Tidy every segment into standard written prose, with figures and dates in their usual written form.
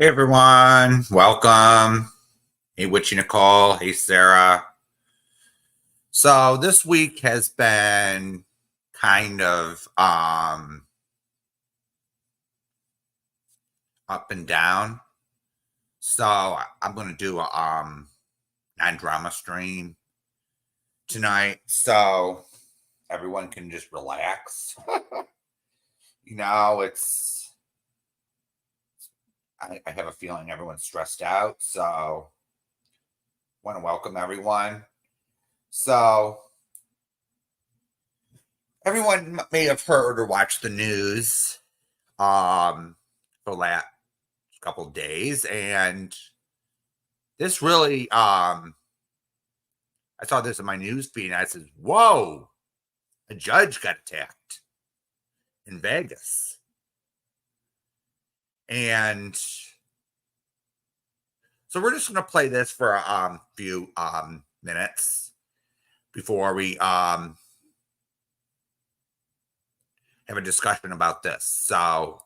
Hey everyone, welcome. Hey Witchy Nicole, hey Sarah. So this week has been kind of up and down. So I'm gonna do a non-drama stream tonight so everyone can just relax. It's I have a feeling everyone's stressed out, so want to welcome everyone. So everyone may have heard or watched the news for the last couple of days, and this really I saw this in my news feed and I said, whoa, a judge got attacked in Vegas. And so we're just going to play this for a few minutes before we have a discussion about this. So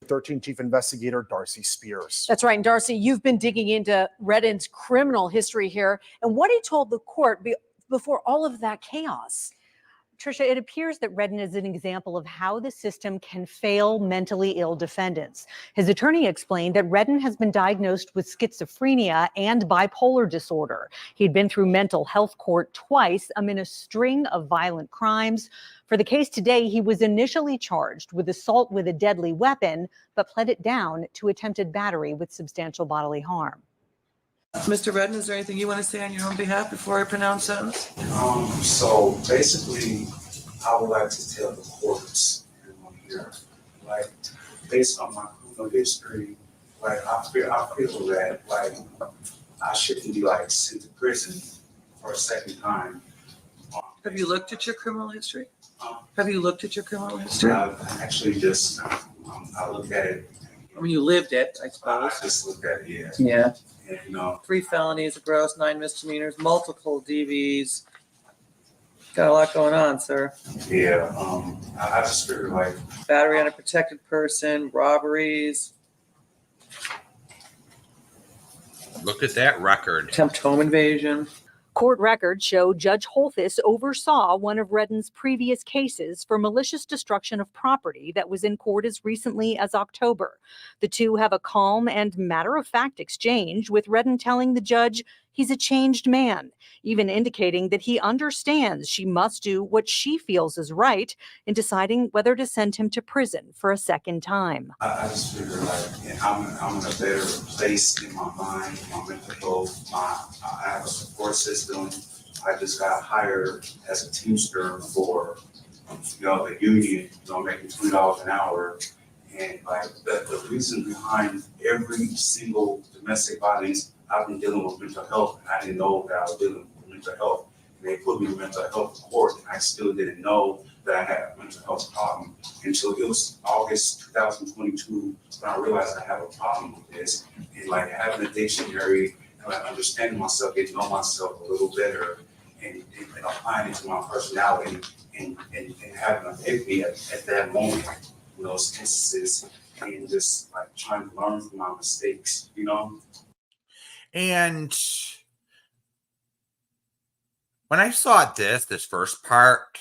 13 Chief Investigator Darcy Spears. That's right. And Darcy, you've been digging into Redden's criminal history here and what he told the court before all of that chaos. Tricia, it appears that Redden is an example of how the system can fail mentally ill defendants. His attorney explained that Redden has been diagnosed with schizophrenia and bipolar disorder. He'd been through mental health court twice amid a string of violent crimes. For the case today, he was initially charged with assault with a deadly weapon, but pled it down to attempted battery with substantial bodily harm. Mr. Redden, is there anything you want to say on your own behalf before I pronounce sentence? So basically, I would like to tell the courts here, like, based on my criminal history, like, I feel that, like, I shouldn't be, like, sent to prison for a second time. Have you looked at your criminal history? Have you looked at your criminal history? I actually just, I looked at it. I mean, you lived it, I I suppose. just looked at it, yeah. Yeah. And, 3 felonies, a gross, 9 misdemeanors, multiple DVs. Got a lot going on, sir. yeah, I just figured, like, Battery on a protected person, robberies, look at that record. attempt home invasion. Court records show Judge Holthus oversaw one of Redden's previous cases for malicious destruction of property that was in court as recently as October. The two have a calm and matter-of-fact exchange, with Redden telling the judge he's a changed man, even indicating that he understands she must do what she feels is right in deciding whether to send him to prison for a second time. I just figure like I'm in a better place in my mind, my mental health. I have a support system. I just got hired as a teamster for the union, making $20 an hour. And like the reason behind every single domestic violence, I've been dealing with mental health, and I didn't know that I was dealing with mental health. And they put me in mental health court, and I still didn't know that I had a mental health problem until it was August 2022 when I realized I have a problem with this. And like having a dictionary and like understanding myself, getting to know myself a little better, and applying it to my personality, and having an epiphany at that moment, those instances, and just like trying to learn from my mistakes, And when I saw this first part,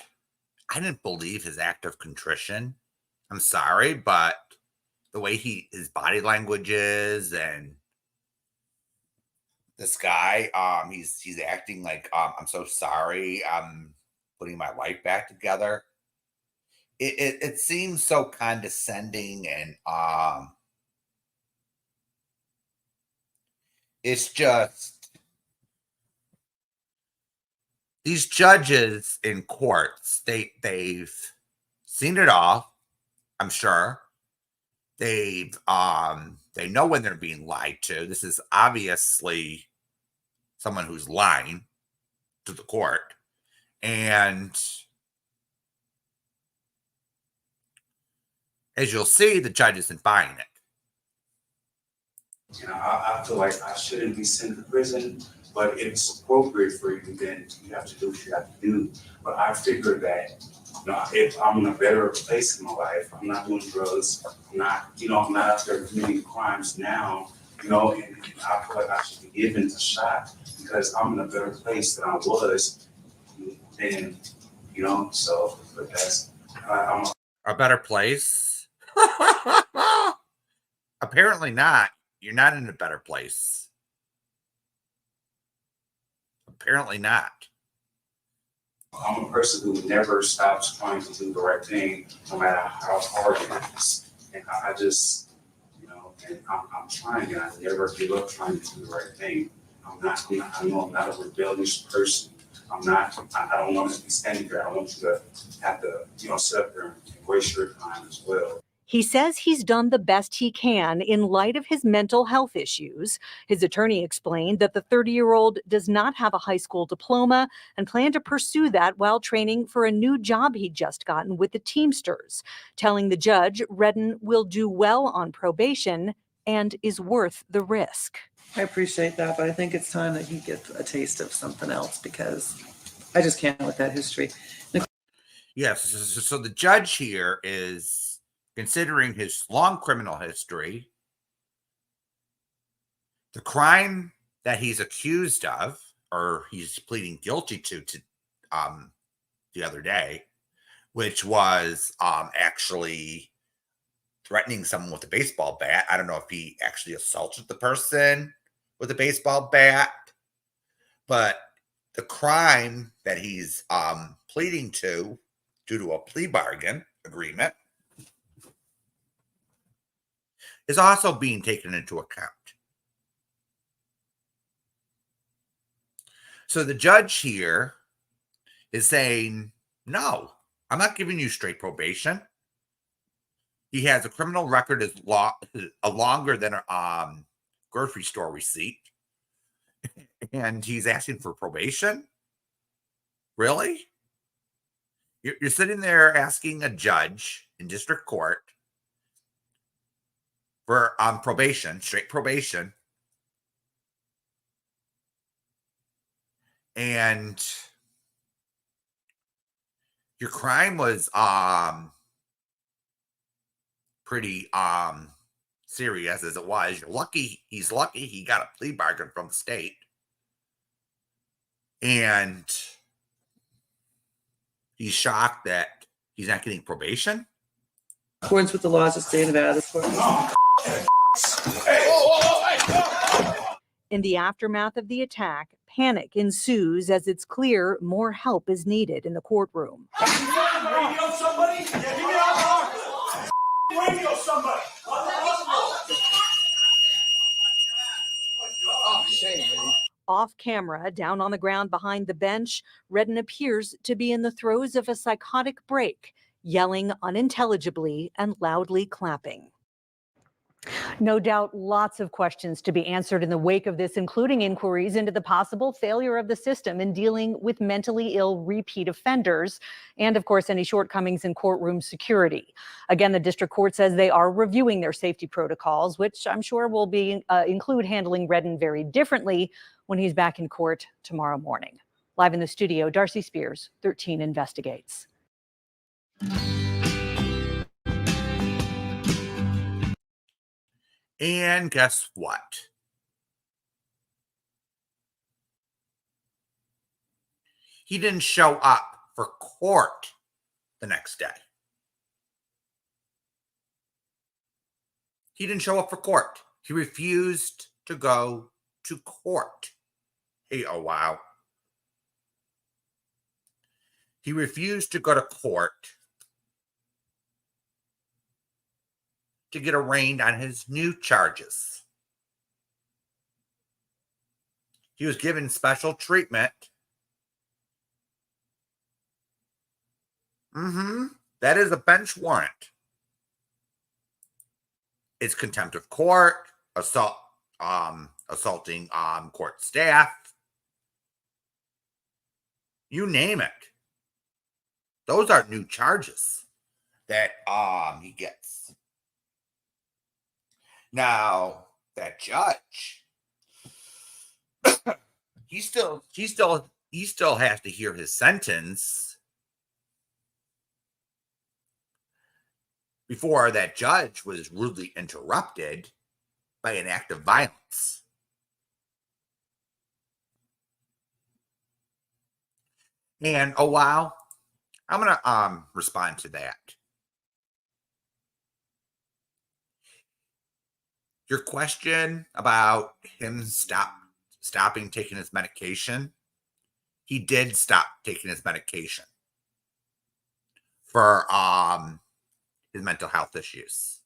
I didn't believe his act of contrition. I'm sorry, but the way his body language is, and this guy, he's acting like, I'm so sorry, I'm putting my life back together. It seems so condescending, and it's just these judges in courts, they've seen it all, I'm sure. They know when they're being lied to. This is obviously someone who's lying to the court. And as you'll see, the judge isn't buying it. I feel like I shouldn't be sent to prison. but if it's appropriate for you, then you have to do what you have to do. But I figure that, if I'm in a better place in my life, I'm not doing drugs, I'm not out there committing crimes now, and I feel like I should be given a shot because I'm in a better place than I was, and so, but I'm A better place? Apparently not. You're not in a better place. Apparently not. I'm a person who never stops trying to do the right thing, no matter how hard it is. And I just, and I'm trying, and I never give up trying to do the right thing. I know I'm not a rebellious person. I don't want to be standing there. I want you to have to, sit up there and waste your time as well. He says he's done the best he can in light of his mental health issues. His attorney explained that the 30-year-old does not have a high school diploma and planned to pursue that while training for a new job he'd just gotten with the Teamsters, telling the judge Redden will do well on probation and is worth the risk. I appreciate that, but I think it's time that he gets a taste of something else because I just can't with that history. Yes. So the judge here is considering his long criminal history, the crime that he's accused of, or he's pleading guilty to the other day, which was actually threatening someone with a baseball bat. I don't know if he actually assaulted the person with a baseball bat, but the crime that he's pleading to due to a plea bargain agreement is also being taken into account. So the judge here is saying, no, I'm not giving you straight probation. He has a criminal record as longer than a grocery store receipt. And he's asking for probation? Really? You're sitting there asking a judge in district court for probation, straight probation. And your crime was pretty serious as it was. He's lucky he got a plea bargain from the state. And he's shocked that he's not getting probation. In accordance with the laws of the state of Nevada. In the aftermath of the attack, panic ensues as it's clear more help is needed in the courtroom. Radio somebody? Yeah, give me a radio somebody. Oh, shame, baby. Off camera, down on the ground behind the bench, Redden appears to be in the throes of a psychotic break, yelling unintelligibly and loudly clapping. No doubt lots of questions to be answered in the wake of this, including inquiries into the possible failure of the system in dealing with mentally ill repeat offenders and, of course, any shortcomings in courtroom security. Again, the district court says they are reviewing their safety protocols, which I'm sure will include handling Redden very differently when he's back in court tomorrow morning. Live in the studio, Darcy Spears, 13 Investigates. And guess what? He didn't show up for court the next day. He didn't show up for court. He refused to go to court. Hey, oh wow. He refused to go to court to get arraigned on his new charges. He was given special treatment. That is a bench warrant. It's contempt of court, assaulting court staff. You name it. Those are new charges that he gets. Now, that judge, he still has to hear his sentence before that judge was rudely interrupted by an act of violence. And oh wow, I'm gonna respond to that. Your question about him stopping taking his medication, he did stop taking his medication for his mental health issues.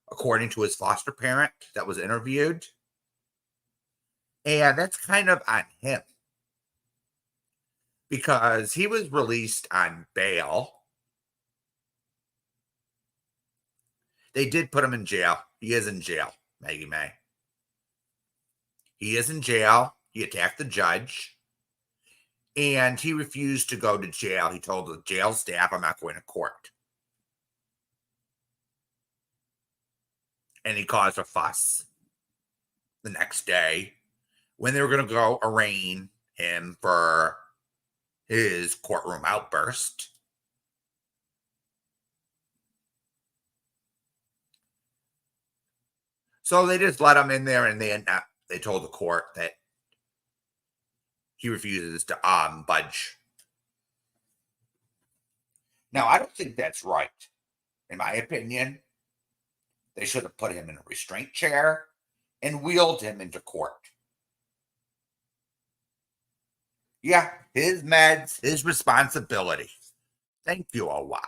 According to his foster parent that was interviewed. And that's kind of on him. Because he was released on bail. They did put him in jail. He is in jail, Maggie May. He is in jail. He attacked the judge. And he refused to go to jail. He told the jail staff, I'm not going to court. And he caused a fuss the next day when they were going to go arraign him for his courtroom outburst. So they just let him in there, and they told the court that he refuses to budge. Now, I don't think that's right. In my opinion, they should have put him in a restraint chair and wheeled him into court. Yeah, his meds, his responsibility. Thank you, oh wow.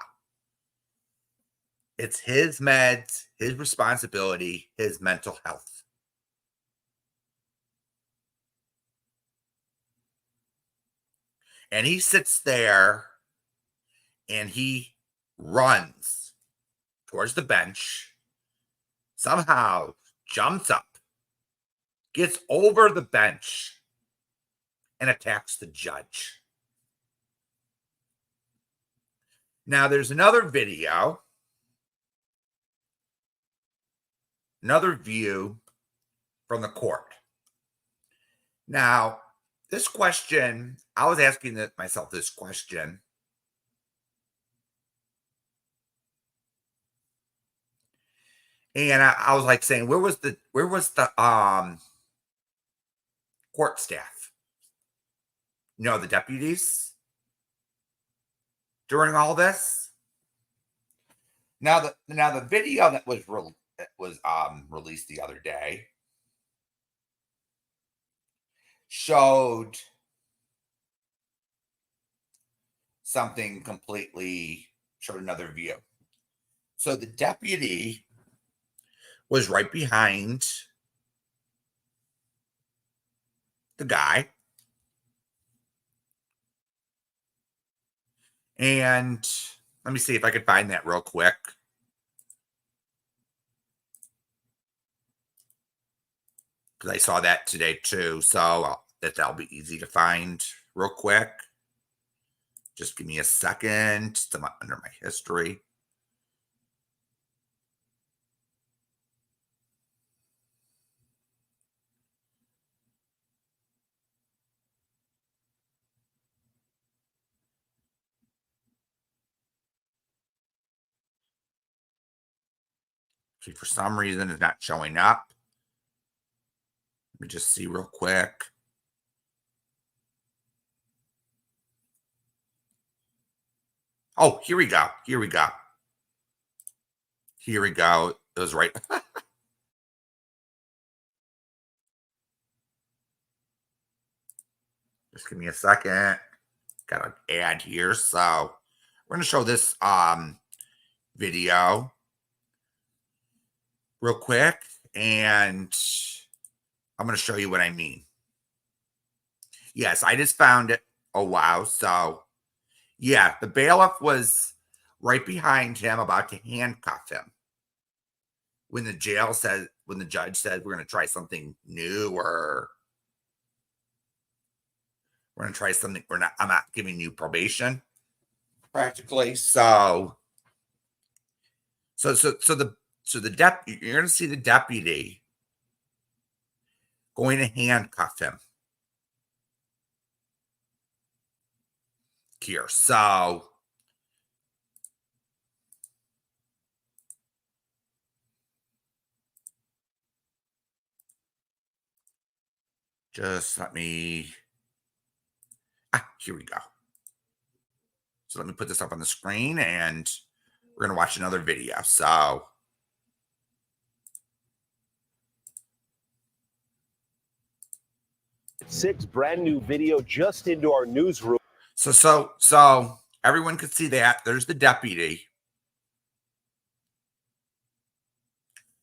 It's his meds, his responsibility, his mental health. And he sits there and he runs towards the bench, somehow jumps up, gets over the bench, and attacks the judge. Now, there's another video, another view from the court. Now, this question, I was asking myself this question. And I was like saying, where was the court staff? You know, the deputies during all this. Now the video that was released the other day showed something completely, showed another view. So the deputy was right behind the guy. And let me see if I could find that real quick. Because I saw that today too. So that'll be easy to find real quick. Just give me a second. It's under my history. See, for some reason, it's not showing up. Let me just see real quick. Oh, here we go. Here we go. Here we go. It was right. Just give me a second. Got an ad here. So we're going to show this video real quick. And I'm going to show you what I mean. Yes, I just found it. Oh, wow. So, yeah, the bailiff was right behind him, about to handcuff him. When the judge said, we're going to try something new, or we're going to try something, I'm not giving you probation, practically. So the you're going to see the deputy going to handcuff him. here. So just let me, here we go. So let me put this up on the screen and we're going to watch another video. So 6 brand new video just into our newsroom. So everyone could see that. There's the deputy.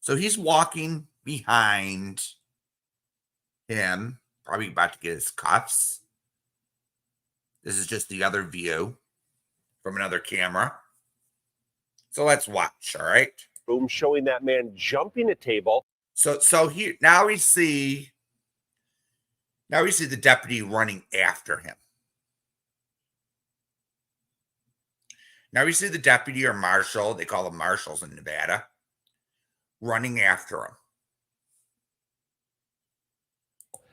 So he's walking behind him, probably about to get his cuffs. This is just the other view from another camera. So let's watch, all right? Room showing that man jumping a table. So here now we see the deputy running after him. Now we see the deputy or marshal, they call them marshals in Nevada, running after him.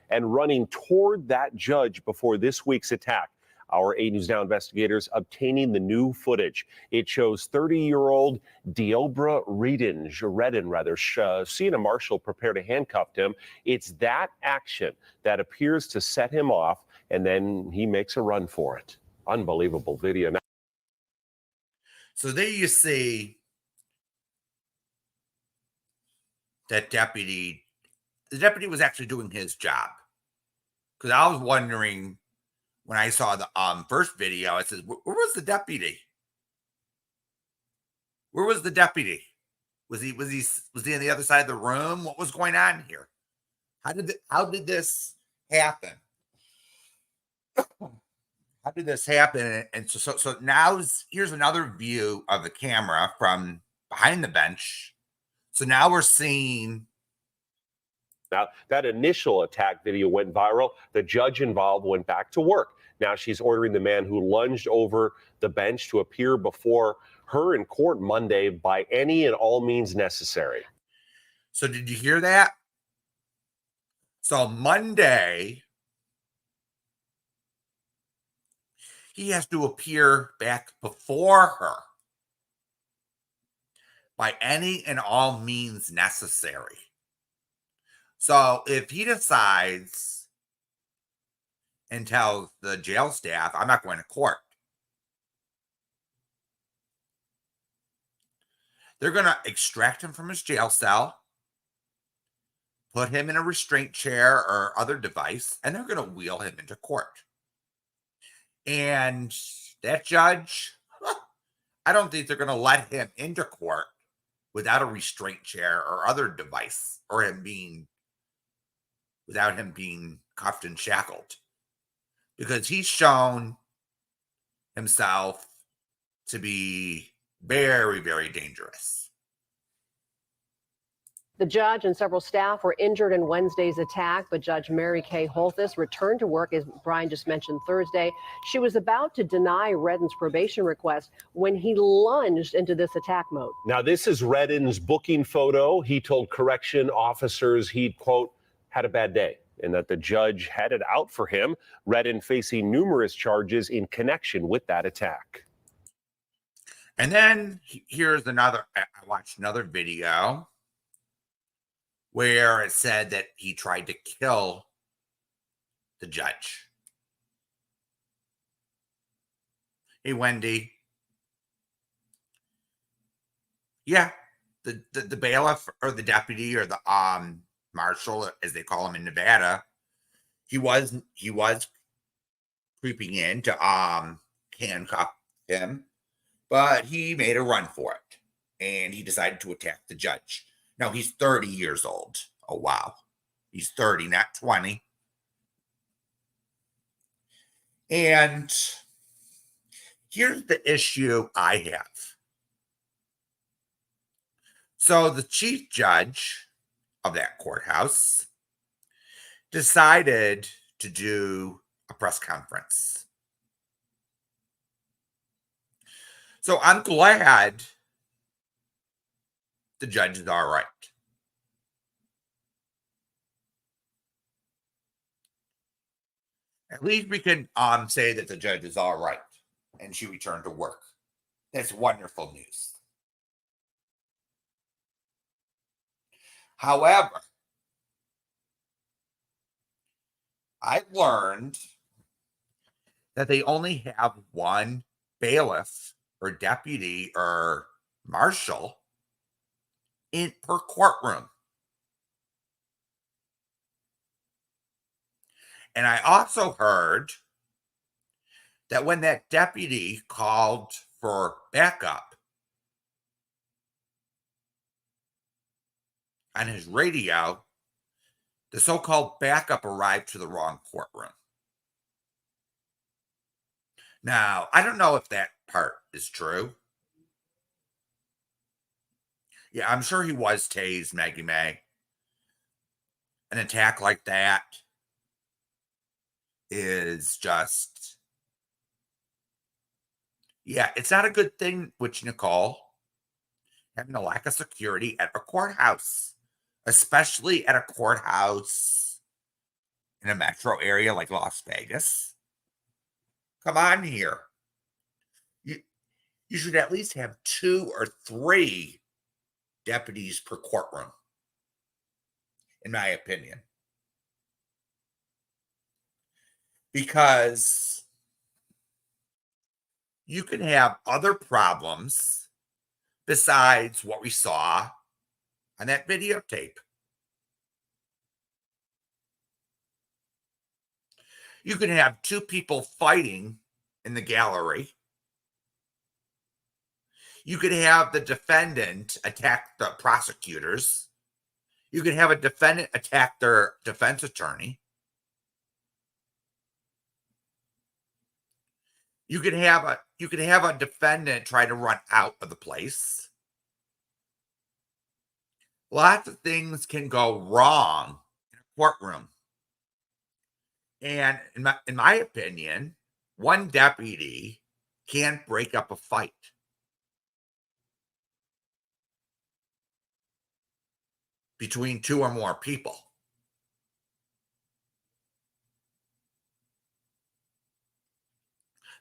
And running toward that judge before this week's attack. Our 8 News Now investigators obtaining the new footage. It shows 30-year-old Deobra Redden, seeing a marshal prepare to handcuff him. It's that action that appears to set him off, and then he makes a run for it. Unbelievable video. Now, so there you see that deputy. The deputy was actually doing his job. Because I was wondering when I saw the first video, I said, where was the deputy? Where was the deputy? Was he on the other side of the room? What was going on here? How did this happen? How did this happen? And so now here's another view of the camera from behind the bench. So now we're seeing. Now, that initial attack video went viral. The judge involved went back to work. Now she's ordering the man who lunged over the bench to appear before her in court Monday by any and all means necessary. So did you hear that? So Monday, he has to appear back before her by any and all means necessary. So if he decides and tells the jail staff, I'm not going to court, they're going to extract him from his jail cell, put him in a restraint chair or other device, and they're going to wheel him into court. And that judge, I don't think they're going to let him into court without a restraint chair or other device, or without him being cuffed and shackled, because he's shown himself to be very, very dangerous. The judge and several staff were injured in Wednesday's attack, but Judge Mary Kay Holthus returned to work, as Brian just mentioned, Thursday. She was about to deny Redden's probation request when he lunged into this attack mode. Now, this is Redden's booking photo. He told correction officers he'd, quote, had a bad day, and that the judge had it out for him. Redden facing numerous charges in connection with that attack. And then here's another, I watched another video where it said that he tried to kill the judge. Hey, Wendy. Yeah, the bailiff or the deputy or the marshal, as they call him in Nevada, he was creeping in to handcuff him, but he made a run for it, and he decided to attack the judge. Now, he's 30 years old. Oh, wow. He's 30, not 20. And here's the issue I have. So the chief judge of that courthouse decided to do a press conference. So I'm glad the judge is all right. At least we can say that the judge is all right. and she returned to work. That's wonderful news. However, I've learned that they only have one bailiff or deputy or marshal in per courtroom. And I also heard that when that deputy called for backup on his radio, the so-called backup arrived to the wrong courtroom. Now, I don't know if that part is true. Yeah, I'm sure he was tased, Maggie May. An attack like that is just, yeah, it's not a good thing, which Nicole, having a lack of security at a courthouse, especially at a courthouse in a metro area like Las Vegas. Come on here. You should at least have 2 or 3 deputies per courtroom, in my opinion. Because you can have other problems besides what we saw on that videotape. You can have 2 people fighting in the gallery. You could have the defendant attack the prosecutors. You could have a defendant attack their defense attorney. You could have a defendant try to run out of the place. Lots of things can go wrong in a courtroom. And in my opinion, one deputy can't break up a fight. Between 2 or more people.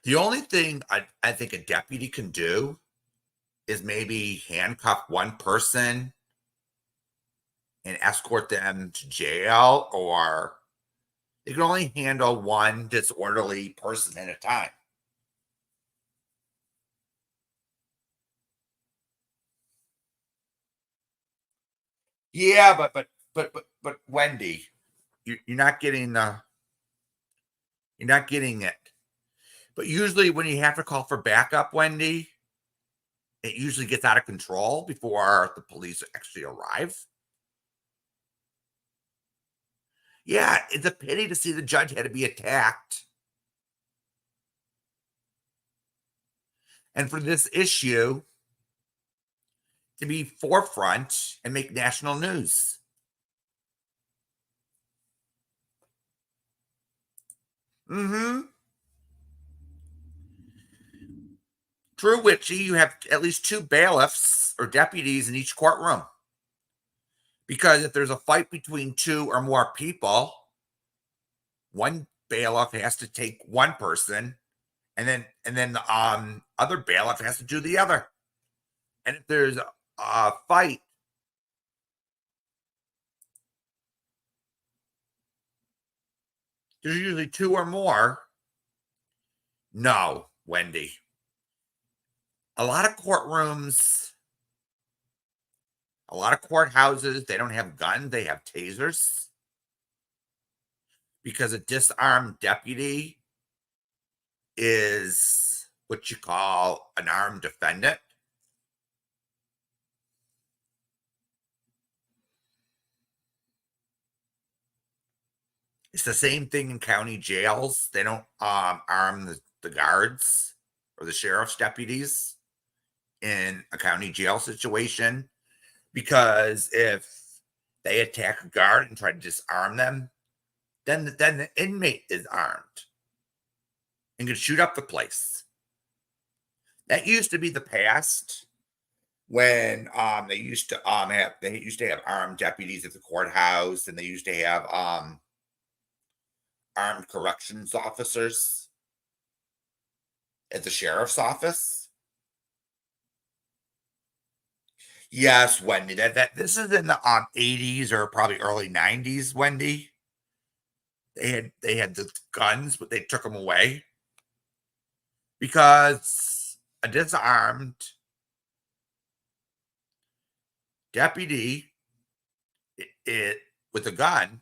The only thing I think a deputy can do is maybe handcuff one person and escort them to jail, or they can only handle one disorderly person at a time. Yeah, but Wendy, you're not getting it. But usually when you have to call for backup, Wendy, it usually gets out of control before the police actually arrive. Yeah, it's a pity to see the judge had to be attacked. And for this issue to be forefront and make national news. True, Witchy, you have at least 2 bailiffs or deputies in each courtroom. Because if there's a fight between 2 or more people, one bailiff has to take one person, and then the other bailiff has to do the other. And if there's a fight, there's usually 2 or more. No, Wendy. A lot of courtrooms, a lot of courthouses, they don't have guns, they have tasers. Because a disarmed deputy is what you call an armed defendant. It's the same thing in county jails. They don't arm the guards or the sheriff's deputies in a county jail situation, because if they attack a guard and try to disarm them, then the inmate is armed and can shoot up the place. That used to be the past, when they used to have armed deputies at the courthouse, and they used to have armed corrections officers at the sheriff's office. Yes, Wendy. This is in the 80s or probably early 90s, Wendy. They had the guns, but they took them away because a disarmed deputy with a gun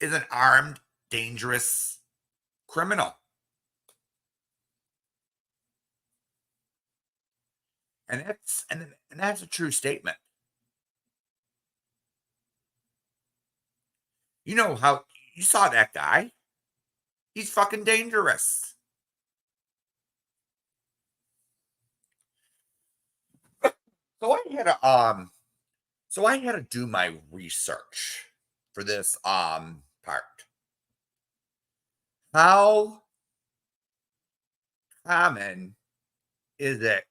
is an armed, dangerous criminal. And that's a true statement. You know how you saw that guy? He's fucking dangerous. So I had to do my research for this part. How common is it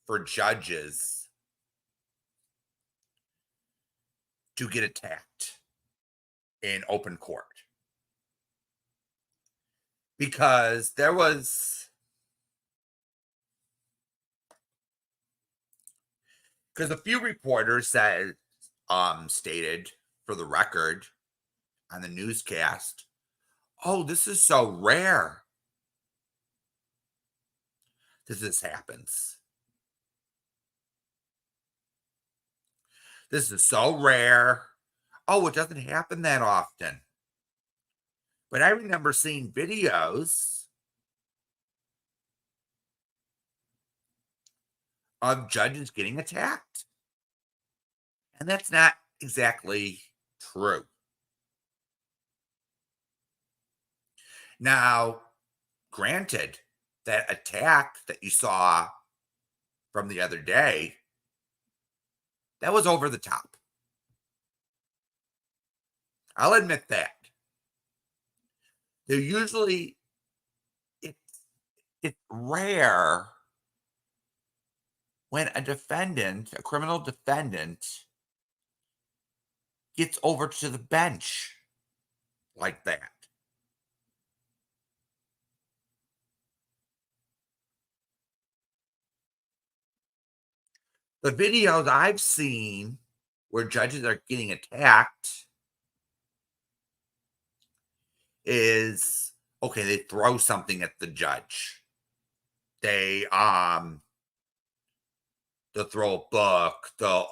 for judges to get attacked in open court? Because a few reporters stated for the record on the newscast, oh, this is so rare that this happens. This is so rare. Oh, it doesn't happen that often. But I remember seeing videos of judges getting attacked. And that's not exactly true. Now, granted, that attack that you saw from the other day, that was over the top. I'll admit that. They're usually, it's rare when a criminal defendant, gets over to the bench like that. The videos I've seen where judges are getting attacked is, okay, they throw something at the judge. They'll throw a book, they'll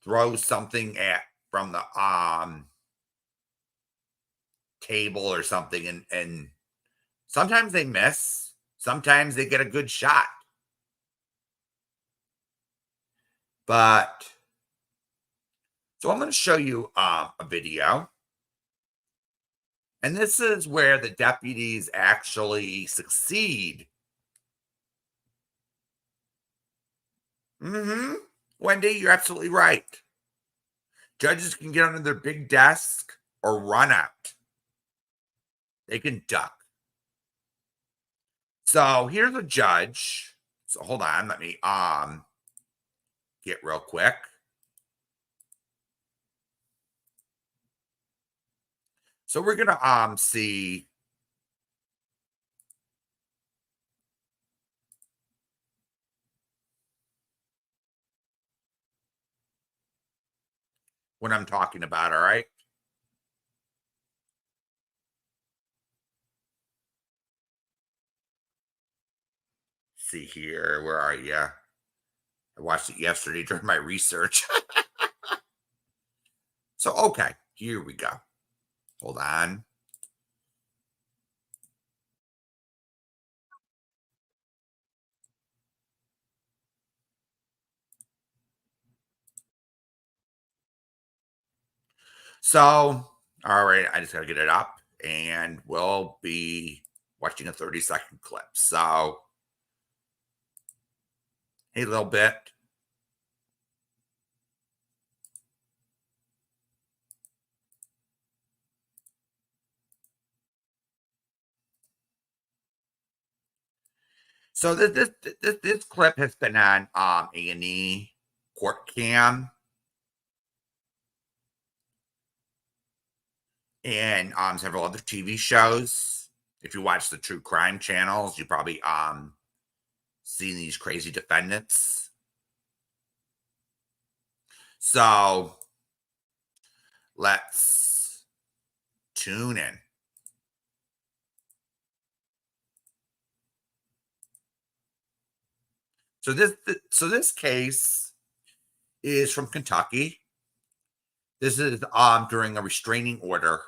throw something from the table or something, and sometimes they miss, sometimes they get a good shot. But so I'm going to show you a video. And this is where the deputies actually succeed. Wendy, you're absolutely right. Judges can get under their big desk or run out. They can duck. So here's a judge. So hold on, let me get real quick. So we're gonna see what I'm talking about, all right? See here, where are you? I watched it yesterday during my research. So, okay, here we go. Hold on. So, all right, I just gotta get it up and we'll be watching a 30-second clip. So, a little bit. So this clip has been on A&E, Court Cam, and several other TV shows. if you watch the true crime channels, you probably seen these crazy defendants. So let's tune in. So this case is from Kentucky. This is during a restraining order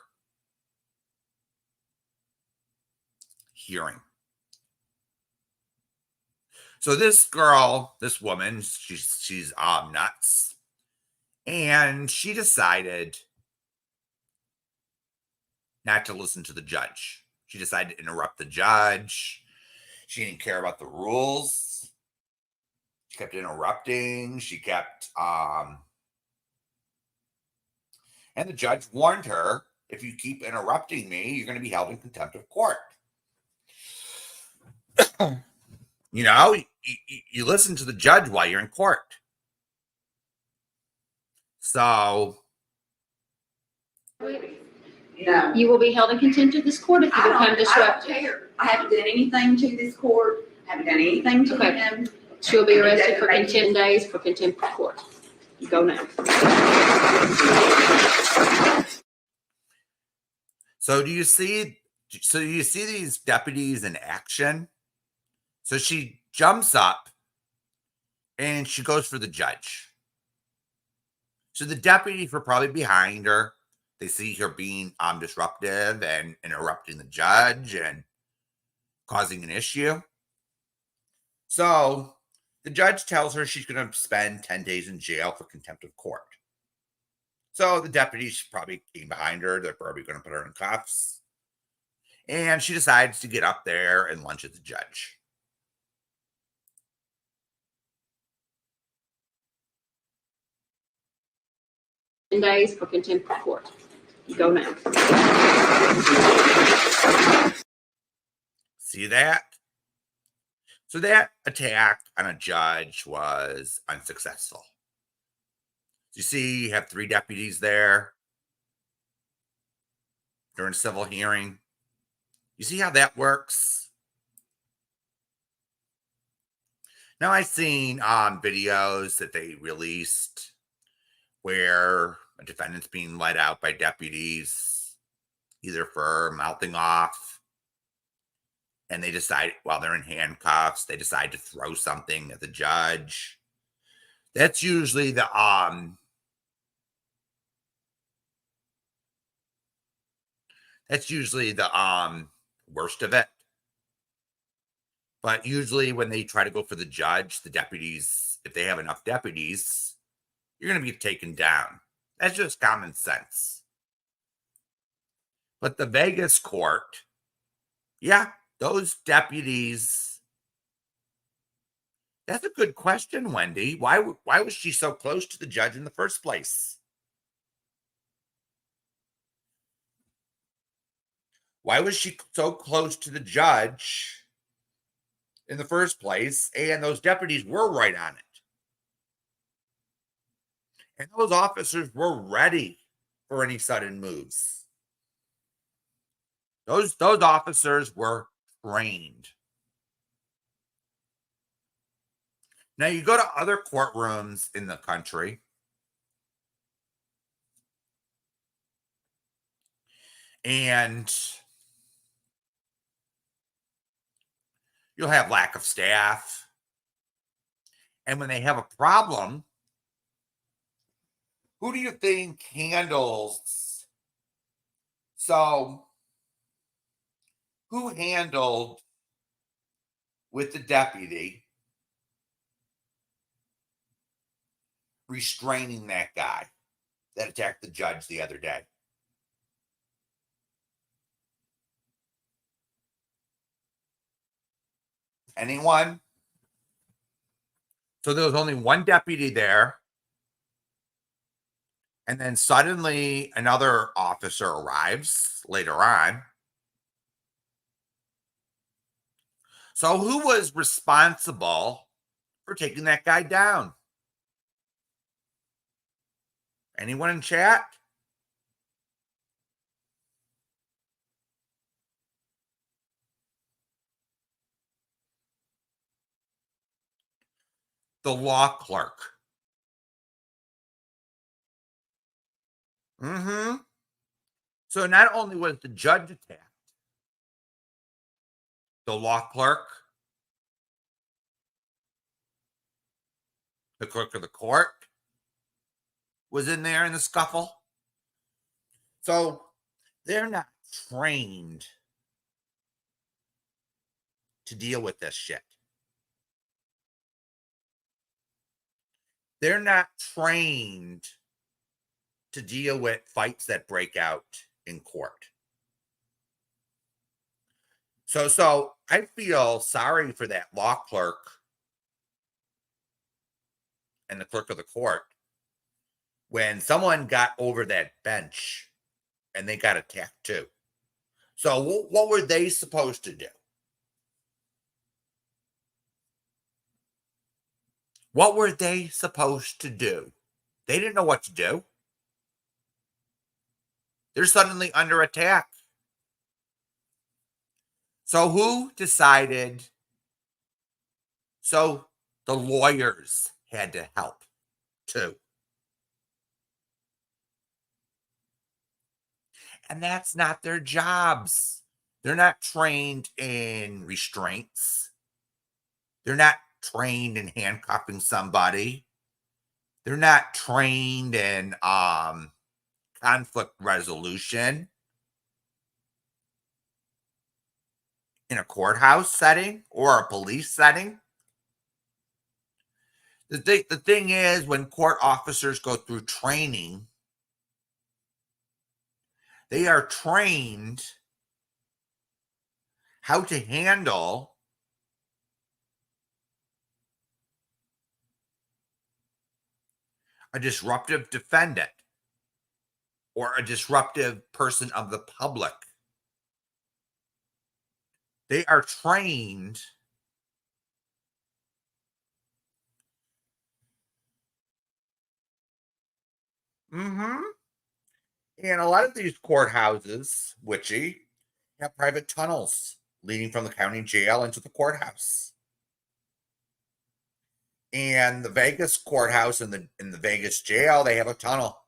hearing. So this girl, this woman, she's nuts. And she decided not to listen to the judge. She decided to interrupt the judge. She didn't care about the rules. She kept interrupting. She kept and the judge warned her, if you keep interrupting me, you're going to be held in contempt of court. You know, you listen to the judge while you're in court. So No. You will be held in contempt of this court if you become disruptive. I don't care. I haven't done anything to this court. I haven't done anything to Okay. him. She'll be arrested for 10 days for contempt of court. You go now. So you see these deputies in action? So she jumps up and she goes for the judge. So the deputies were probably behind her. They see her being disruptive and interrupting the judge and causing an issue. So the judge tells her she's going to spend 10 days in jail for contempt of court. So the deputies probably came behind her. They're probably going to put her in cuffs. And she decides to get up there and lunge at the judge. Days for contempt of court. You go now. See that? So that attack on a judge was unsuccessful. You see, you have 3 deputies there during a civil hearing. You see how that works? Now, I've seen videos that they released where a defendant's being let out by deputies, either for mouthing off, and they decide, while they're in handcuffs, they decide to throw something at the judge. That's usually the worst of it. But usually when they try to go for the judge, the deputies, if they have enough deputies, you're going to be taken down. That's just common sense. But the Vegas court, yeah, those deputies. That's a good question, Wendy. Why was she so close to the judge in the first place? Why was she so close to the judge in the first place? And those deputies were right on it. And those officers were ready for any sudden moves. Those officers were trained. Now, you go to other courtrooms in the country, and you'll have lack of staff. And when they have a problem, who do you think handles? So, who handled with the deputy restraining that guy that attacked the judge the other day? Anyone? So there was only one deputy there. And then suddenly another officer arrives later on. So who was responsible for taking that guy down? Anyone in chat? the law clerk. So not only was the judge attacked, the law clerk, the clerk of the court was in there in the scuffle. So they're not trained to deal with this shit. They're not trained to deal with fights that break out in court. So I feel sorry for that law clerk and the clerk of the court when someone got over that bench and they got attacked too. So what were they supposed to do? What were they supposed to do? They didn't know what to do. They're suddenly under attack. So who decided? So the lawyers had to help too. And that's not their jobs. They're not trained in restraints. They're not trained in handcuffing somebody. They're not trained in conflict resolution in a courthouse setting or a police setting. The thing is, when court officers go through training, they are trained how to handle a disruptive defendant or a disruptive person of the public. They are trained and a lot of these courthouses, witchy, have private tunnels leading from the county jail into the courthouse. And the Vegas courthouse and the Vegas jail, they have a tunnel.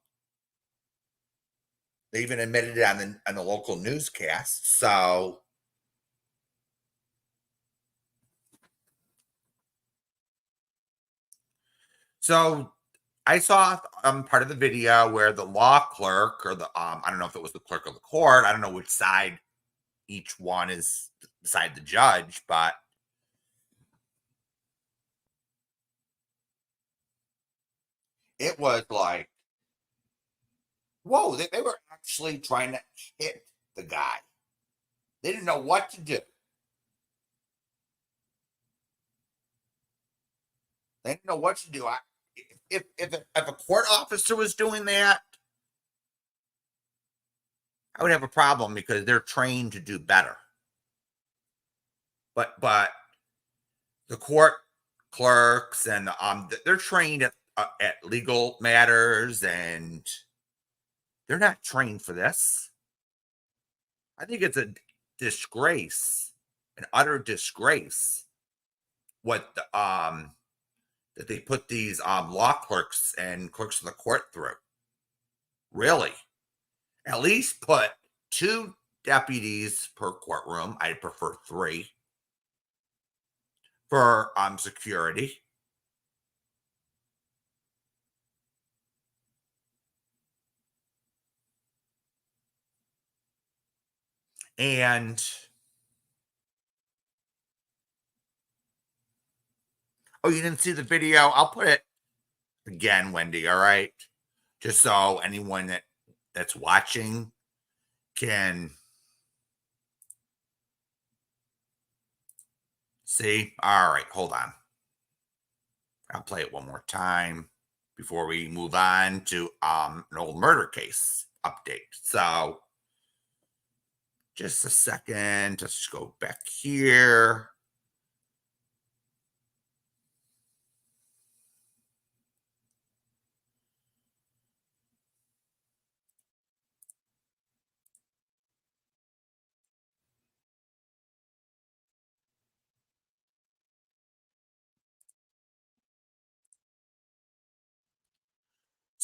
They even admitted it on the local newscast. So I saw part of the video where the law clerk or the I don't know if it was the clerk of the court. I don't know which side each one is beside the judge, but it was like, whoa, they were actually trying to hit the guy. They didn't know what to do. They didn't know what to do. If a court officer was doing that, I would have a problem because they're trained to do better. But the court clerks and they're trained at legal matters, and they're not trained for this. I think it's a disgrace, an utter disgrace, what that they put these law clerks and clerks of the court through. Really, at least put 2 deputies per courtroom. I prefer 3 for security. And oh, you didn't see the video? I'll put it again, Wendy, all right? Just so anyone that's watching can see. All right, hold on. I'll play it one more time before we move on to an old murder case update. So just a second. Let's go back here.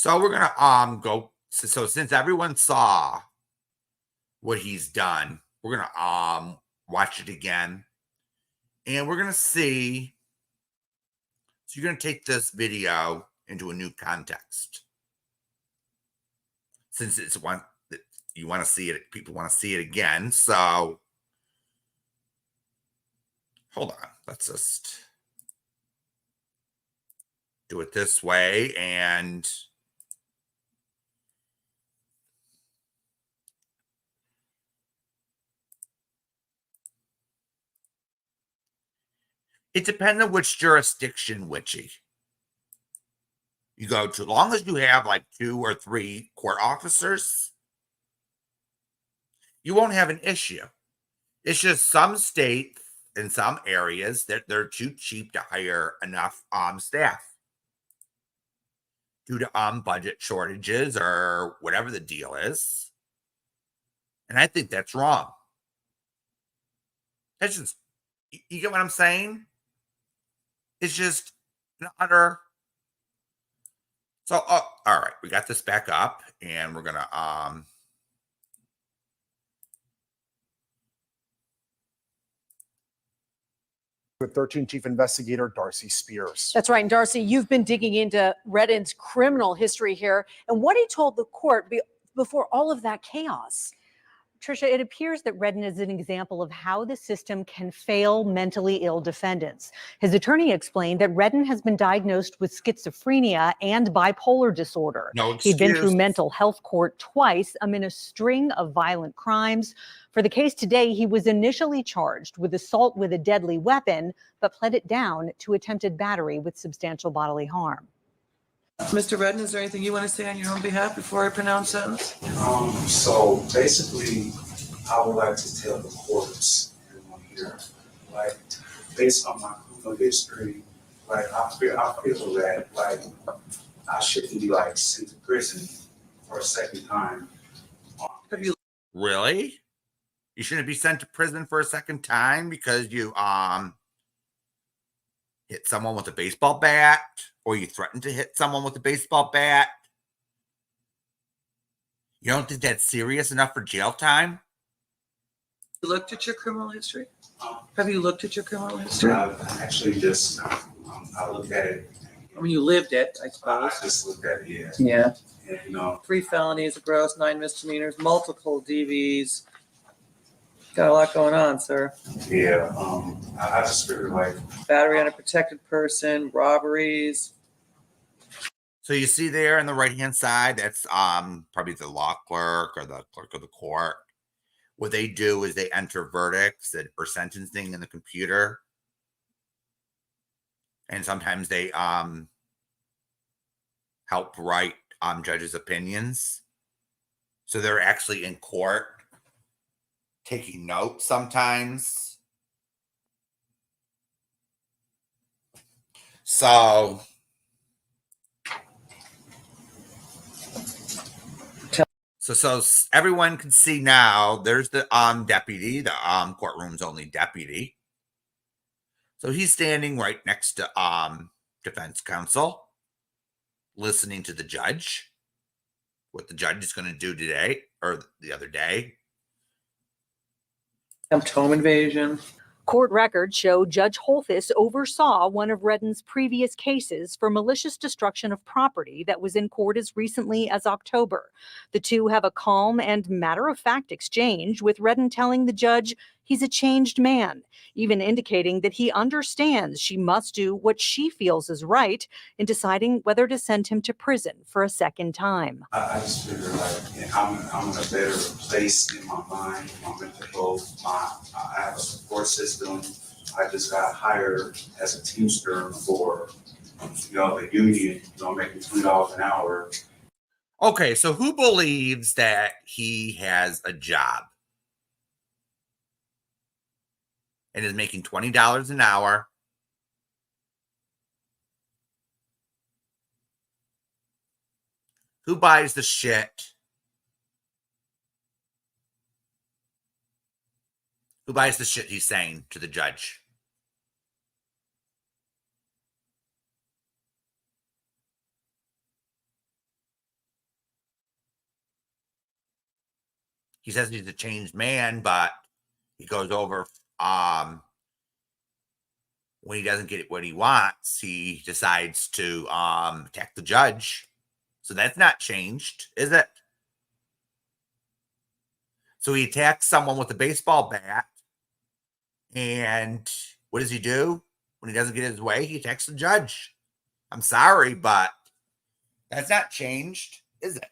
So we're gonna go. So since everyone saw what he's done, we're gonna watch it again, and we're gonna see. So you're gonna take this video into a new context, since it's one that you want to see it. People want to see it again. So hold on. Let's just do it this way, and it depends on which jurisdiction, Witchy. You go to, as long as you have like 2 or 3 court officers, you won't have an issue. It's just some states in some areas that they're too cheap to hire enough staff due to budget shortages or whatever the deal is. And I think that's wrong. That's just, you get what I'm saying? It's just an utter. So, all right, we got this back up, and we're gonna with 13 Chief Investigator Darcy Spears. That's right. And Darcy, you've been digging into Redden's criminal history here and what he told the court before all of that chaos. Tricia, it appears that Redden is an example of how the system can fail mentally ill defendants. His attorney explained that Redden has been diagnosed with schizophrenia and bipolar disorder. No He'd been through excuse. mental health court twice amid a string of violent crimes. For the case today, he was initially charged with assault with a deadly weapon, but pled it down to attempted battery with substantial bodily harm. Mr. Redden, is there anything you want to say on your own behalf before I pronounce sentence? So basically, I would like to tell the courts, everyone here, like, based on my criminal history, like, I feel that, like, I shouldn't be, like, sent to prison for a second time. Have you Really? You shouldn't be sent to prison for a second time because you hit someone with a baseball bat, or you threatened to hit someone with a baseball bat? You don't think that's serious enough for jail time? looked at your criminal history? Have you looked at your criminal history? I actually just, I looked at it. I mean, you lived it, I I suppose. just looked at it, yeah. Yeah. And, you know, 3 felonies, a gross, 9 misdemeanors, multiple DVs. Got a lot going on, sir. yeah, I just figured like, Battery on a protected person, robberies. So you see there on the right-hand side, that's probably the law clerk or the clerk of the court. What they do is they enter verdicts or sentencing in the computer. And sometimes they help write judges' opinions. So they're actually in court taking notes sometimes. So everyone can see now, there's the deputy, the courtroom's only deputy. So he's standing right next to defense counsel, listening to the judge, what the judge is going to do today or the other day. Home invasion. Court records show Judge Holthus oversaw one of Redden's previous cases for malicious destruction of property that was in court as recently as October. The two have a calm and matter-of-fact exchange, with Redden telling the judge he's a changed man, even indicating that he understands she must do what she feels is right in deciding whether to send him to prison for a second time. I just figured like, I'm in a better place in my mind, my mental health, I have a support system. I just got hired as a teamster for, the union, making $3 an hour. Okay, so who believes that he has a job and is making $20 an hour? Who buys the shit? Who buys the shit he's saying to the judge? he says he's a changed man, but he goes over when he doesn't get what he wants, he decides to attack the judge. So that's not changed, is it? So he attacks someone with a baseball bat, and what does he do when he doesn't get his way? He attacks the judge. I'm sorry, but that's not changed, is it?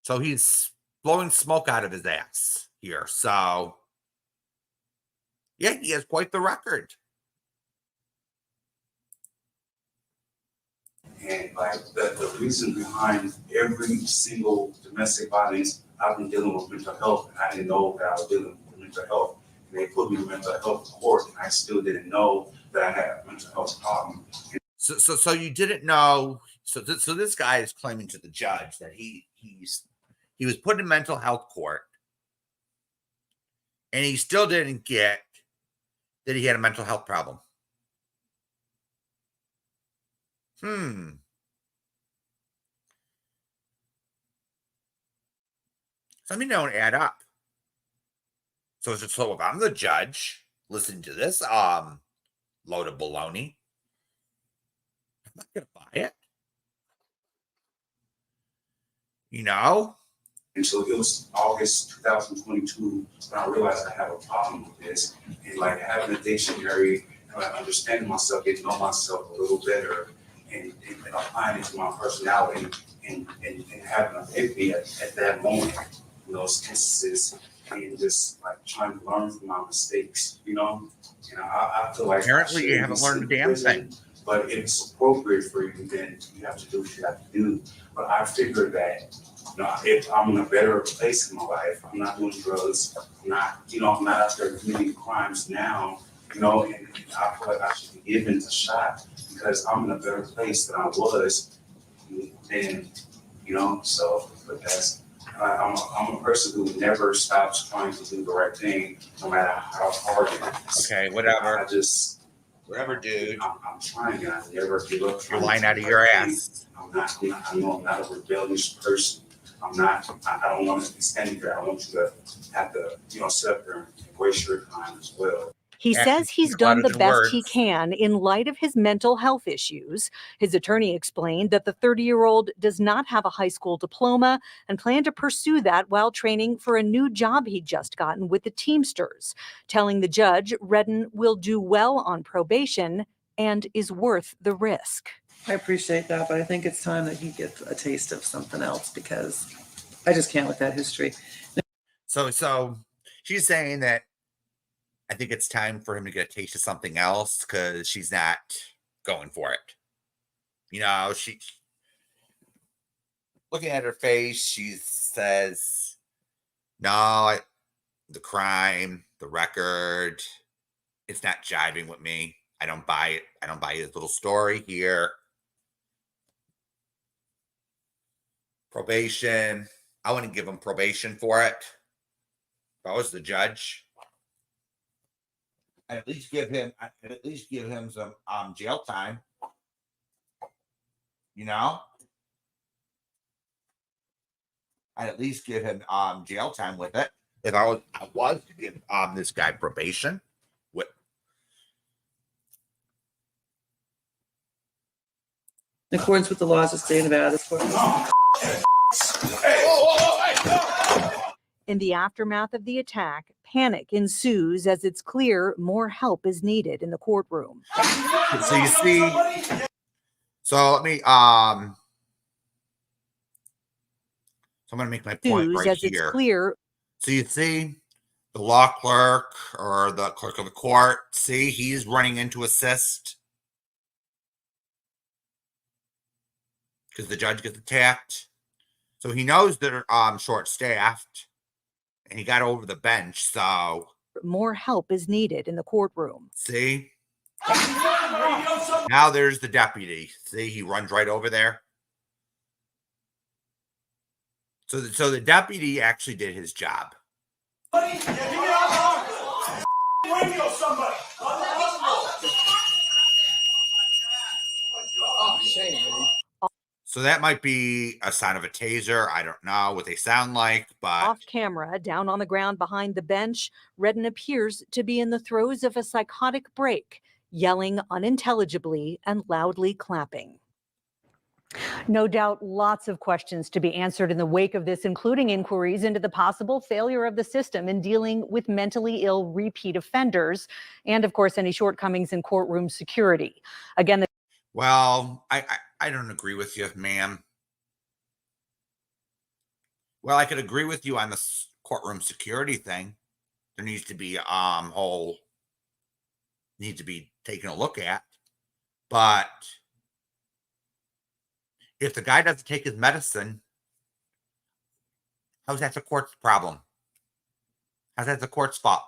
So he's blowing smoke out of his ass here. So, yeah, he has quite the record. And like the reason behind every single domestic violence, I've been dealing with mental health, and I didn't know that I was dealing with mental health. And they put me in mental health court, and I still didn't know that I had a mental health problem. So you didn't know. So this guy is claiming to the judge that he was put in mental health court, and he still didn't get that he had a mental health problem. Something don't add up. So if I'm the judge listening to this load of baloney, I'm not gonna buy it. You know? And so it was August 2022 when I realized I have a problem with this. And like having a dictionary, like understanding myself, getting to know myself a little better, and applying it to my personality, and having an empathy at that moment in those instances, and just like trying to learn from my mistakes, you know? And I feel like apparently you haven't learned a damn thing. But if it's appropriate for you, then you have to do what you have to do. But I figured that, you know, if I'm in a better place in my life, I'm not doing drugs, I'm not out there committing crimes now, you know, and I feel like I should be given a shot because I'm in a better place than I was then, you know, so, but that's, I'm a person who never stops trying to do the right thing, no matter how hard it is. Okay, whatever. Whatever, dude. I'm trying, and I never give up. You're lying out of your ass. I know I'm not a rebellious person. I don't want to be standing there. I want you to have to, sit up there and waste your time as well. He says he's done the best he can in light of his mental health issues. His attorney explained that the 30-year-old does not have a high school diploma and planned to pursue that while training for a new job he'd just gotten with the Teamsters, telling the judge Redden will do well on probation and is worth the risk. I appreciate that, but I think it's time that he gets a taste of something else because I just can't with that history. So she's saying that I think it's time for him to get a taste of something else because she's not going for it. You know, she looking at her face, she says, no, the crime, the record, it's not jiving with me. I don't buy it. I don't buy his little story here. Probation. I wouldn't give him probation for it. If I was the judge, I'd at least give him some jail time. You know? I'd at least give him jail time with it. If I was to give this guy probation. In accordance with the laws of the state of Nevada, this court. In the aftermath of the attack, panic ensues as it's clear more help is needed in the courtroom. So you see, so let me so I'm gonna make my point right as here. It's clear. So you see the law clerk or the clerk of the court, see, he's running in to assist because the judge gets attacked. So he knows they're short-staffed. And he got over the bench, so more help is needed in the courtroom. See? Now there's the deputy. See, he runs right over there. So the deputy actually did his job. So that might be a sign of a taser. I don't know what they sound like, but Off camera, down on the ground behind the bench, Redden appears to be in the throes of a psychotic break, yelling unintelligibly and loudly clapping. No doubt lots of questions to be answered in the wake of this, including inquiries into the possible failure of the system in dealing with mentally ill repeat offenders and, of course, any shortcomings in courtroom security. Again, well, I don't agree with you, ma'am. Well, I could agree with you on the courtroom security thing. There needs to be needs to be taken a look at. But if the guy doesn't take his medicine, how's that the court's problem? How's that the court's fault?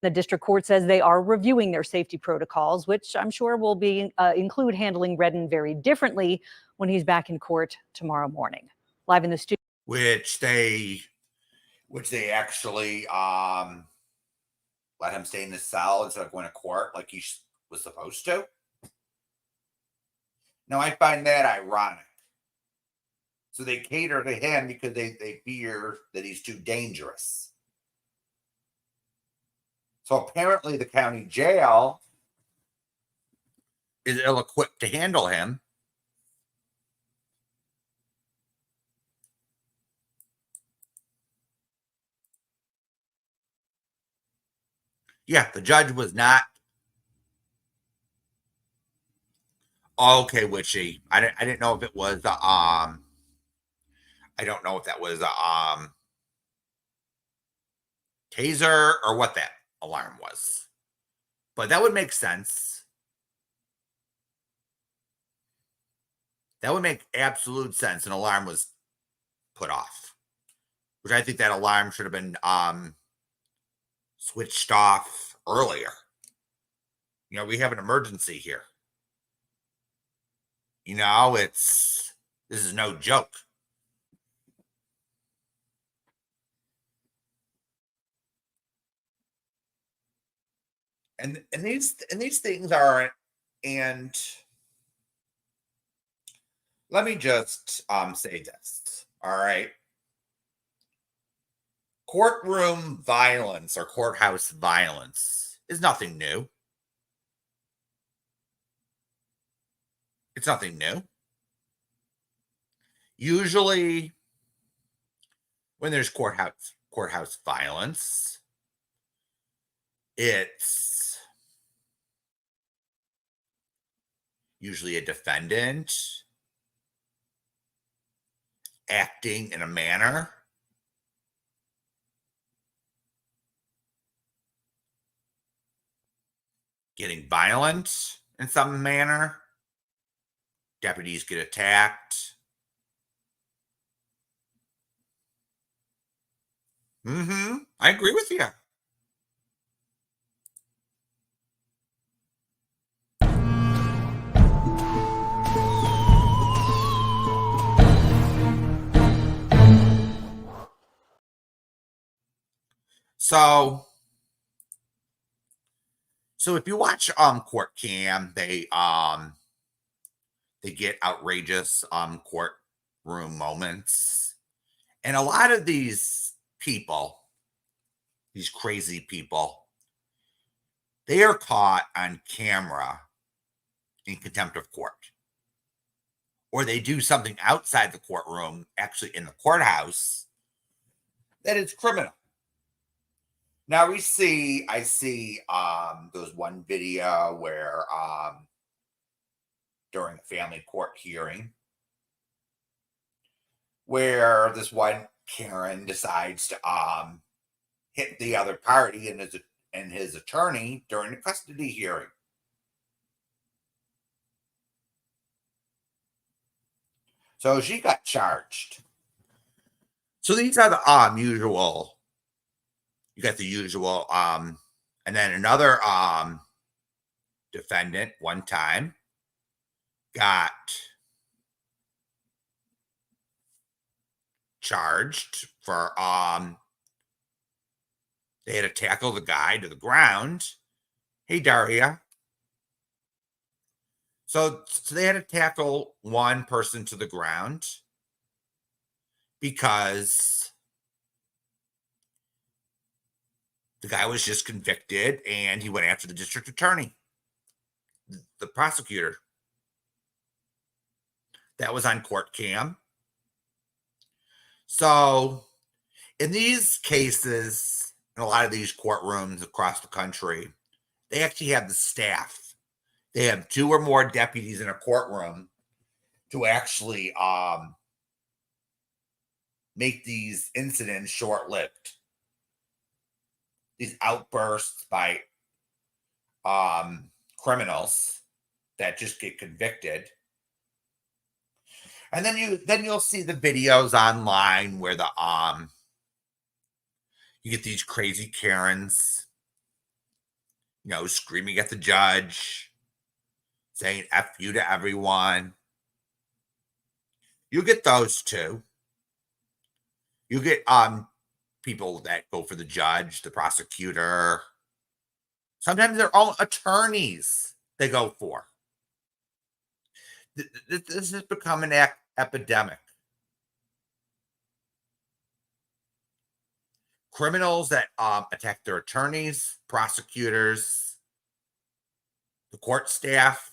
the district court says they are reviewing their safety protocols, which I'm sure will be include handling Redden very differently when he's back in court tomorrow morning. Live in the studio. Which they actually let him stay in his cell instead of going to court like he was supposed to. Now, I find that ironic. So they cater to him because they fear that he's too dangerous. So apparently the county jail is ill-equipped to handle him. Yeah, the judge was not okay, witchy. I didn't know if it was I don't know if that was taser or what that alarm was. But that would make sense. That would make absolute sense. An alarm was put off, which I think that alarm should have been switched off earlier. You know, we have an emergency here. You know, this is no joke. And these things are, and let me just say this. All right. Courtroom violence or courthouse violence is nothing new. It's nothing new. Usually, when there's courthouse violence, it's usually a defendant acting in a manner getting violent in some manner. Deputies get attacked. I agree with you. So if you watch court cam, they get outrageous courtroom moments. And a lot of these people, these crazy people, they are caught on camera in contempt of court. Or they do something outside the courtroom, actually in the courthouse, that is criminal. Now I see there's one video where during a family court hearing where this one Karen decides to hit the other party and his attorney during the custody hearing. So she got charged. So these are the usual. You got the usual and then another defendant one time got charged for they had to tackle the guy to the ground. Hey, Daria. So they had to tackle one person to the ground because the guy was just convicted and he went after the district attorney, the prosecutor. That was on court cam. So in these cases, in a lot of these courtrooms across the country, they actually have the staff. They have 2 or more deputies in a courtroom to actually make these incidents short-lived. These outbursts by criminals that just get convicted. And then you'll see the videos online where the you get these crazy Karens, screaming at the judge, saying F you to everyone. You get those too. You get people that go for the judge, the prosecutor. Sometimes their own attorneys they go for. This has become an epidemic. Criminals that attack their attorneys, prosecutors, the court staff,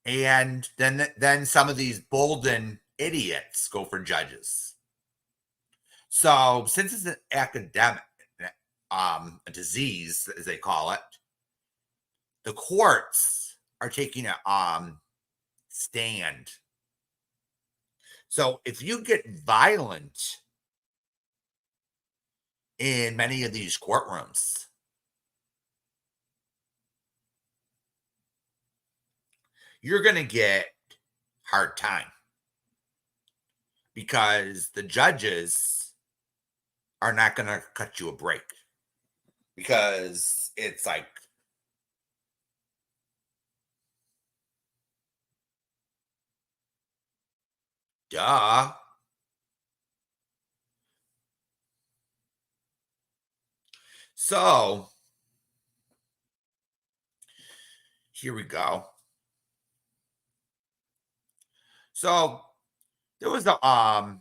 and then some of these bolden idiots go for judges. So since it's an academic, a disease as they call it, the courts are taking a stand. So if you get violent in many of these courtrooms, you're going to get hard time because the judges are not going to cut you a break because it's like, duh. So here we go. So there was a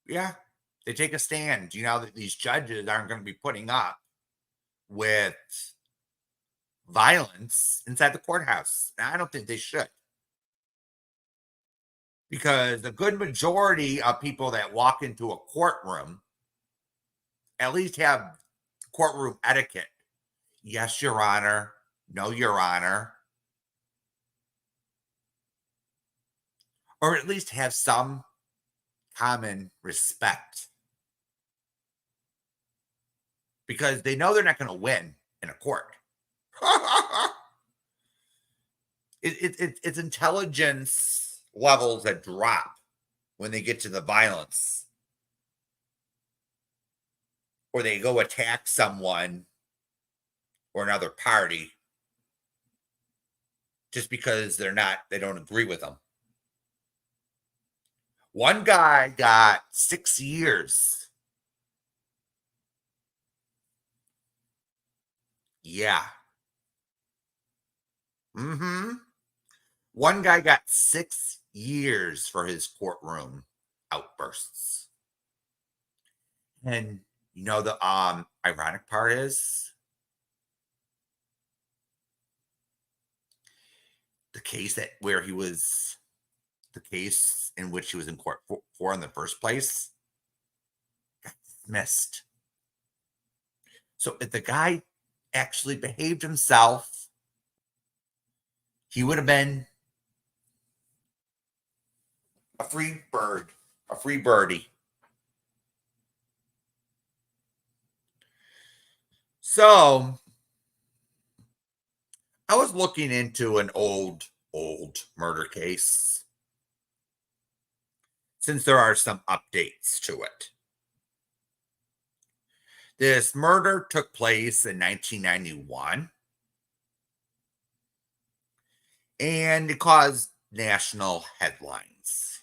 they take a stand. That these judges aren't going to be putting up with violence inside the courthouse. And I don't think they should. Because the good majority of people that walk into a courtroom at least have courtroom etiquette. Yes, Your Honor. No, Your Honor. Or at least have some common respect. Because they know they're not going to win in a court. It's intelligence levels that drop when they get to the violence. Or they go attack someone or another party just because they don't agree with them. One guy got 6 years. Yeah. One guy got 6 years for his courtroom outbursts. And the ironic part is the case in which he was in court for in the first place got dismissed. So if the guy actually behaved himself, he would have been a free bird, a free birdie. So I was looking into an old murder case since there are some updates to it. This murder took place in 1991 and it caused national headlines.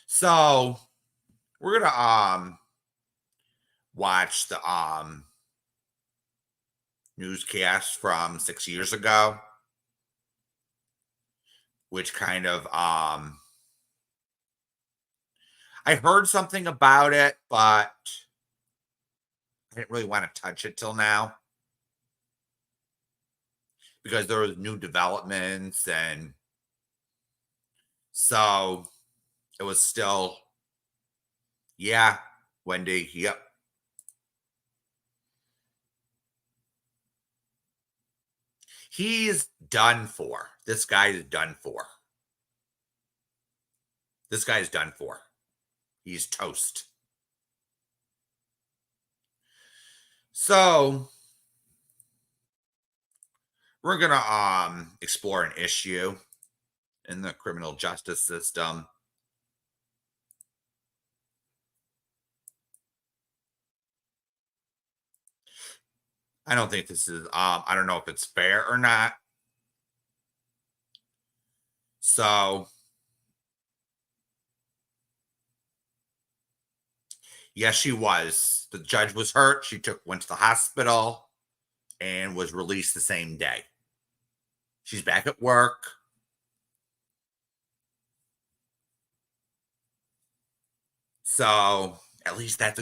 So we're gonna watch the newscast from 6 years ago, which kind of I heard something about it, but I didn't really want to touch it till now because there was new developments, and so it was still, yeah, Wendy, yep. He's done for. This guy is done for. This guy is done for. He's toast. So we're gonna explore an issue in the criminal justice system. I don't think this is I don't know if it's fair or not. So yes, she was. The judge was hurt. She went to the hospital and was released the same day. She's back at work. So at least that's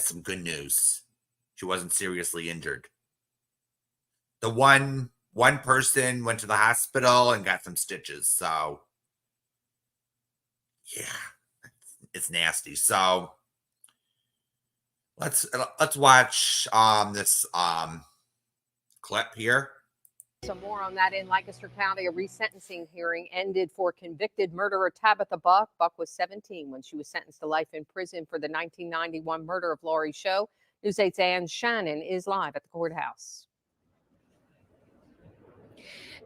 some good news. She wasn't seriously injured. The one person went to the hospital and got some stitches. So yeah, it's nasty. So let's watch this clip here. Some more on that. In Lancaster County, a resentencing hearing ended for convicted murderer Tabitha Buck. Buck was 17 when she was sentenced to life in prison for the 1991 murder of Laurie Show. News 8's Ann Shannon is live at the courthouse.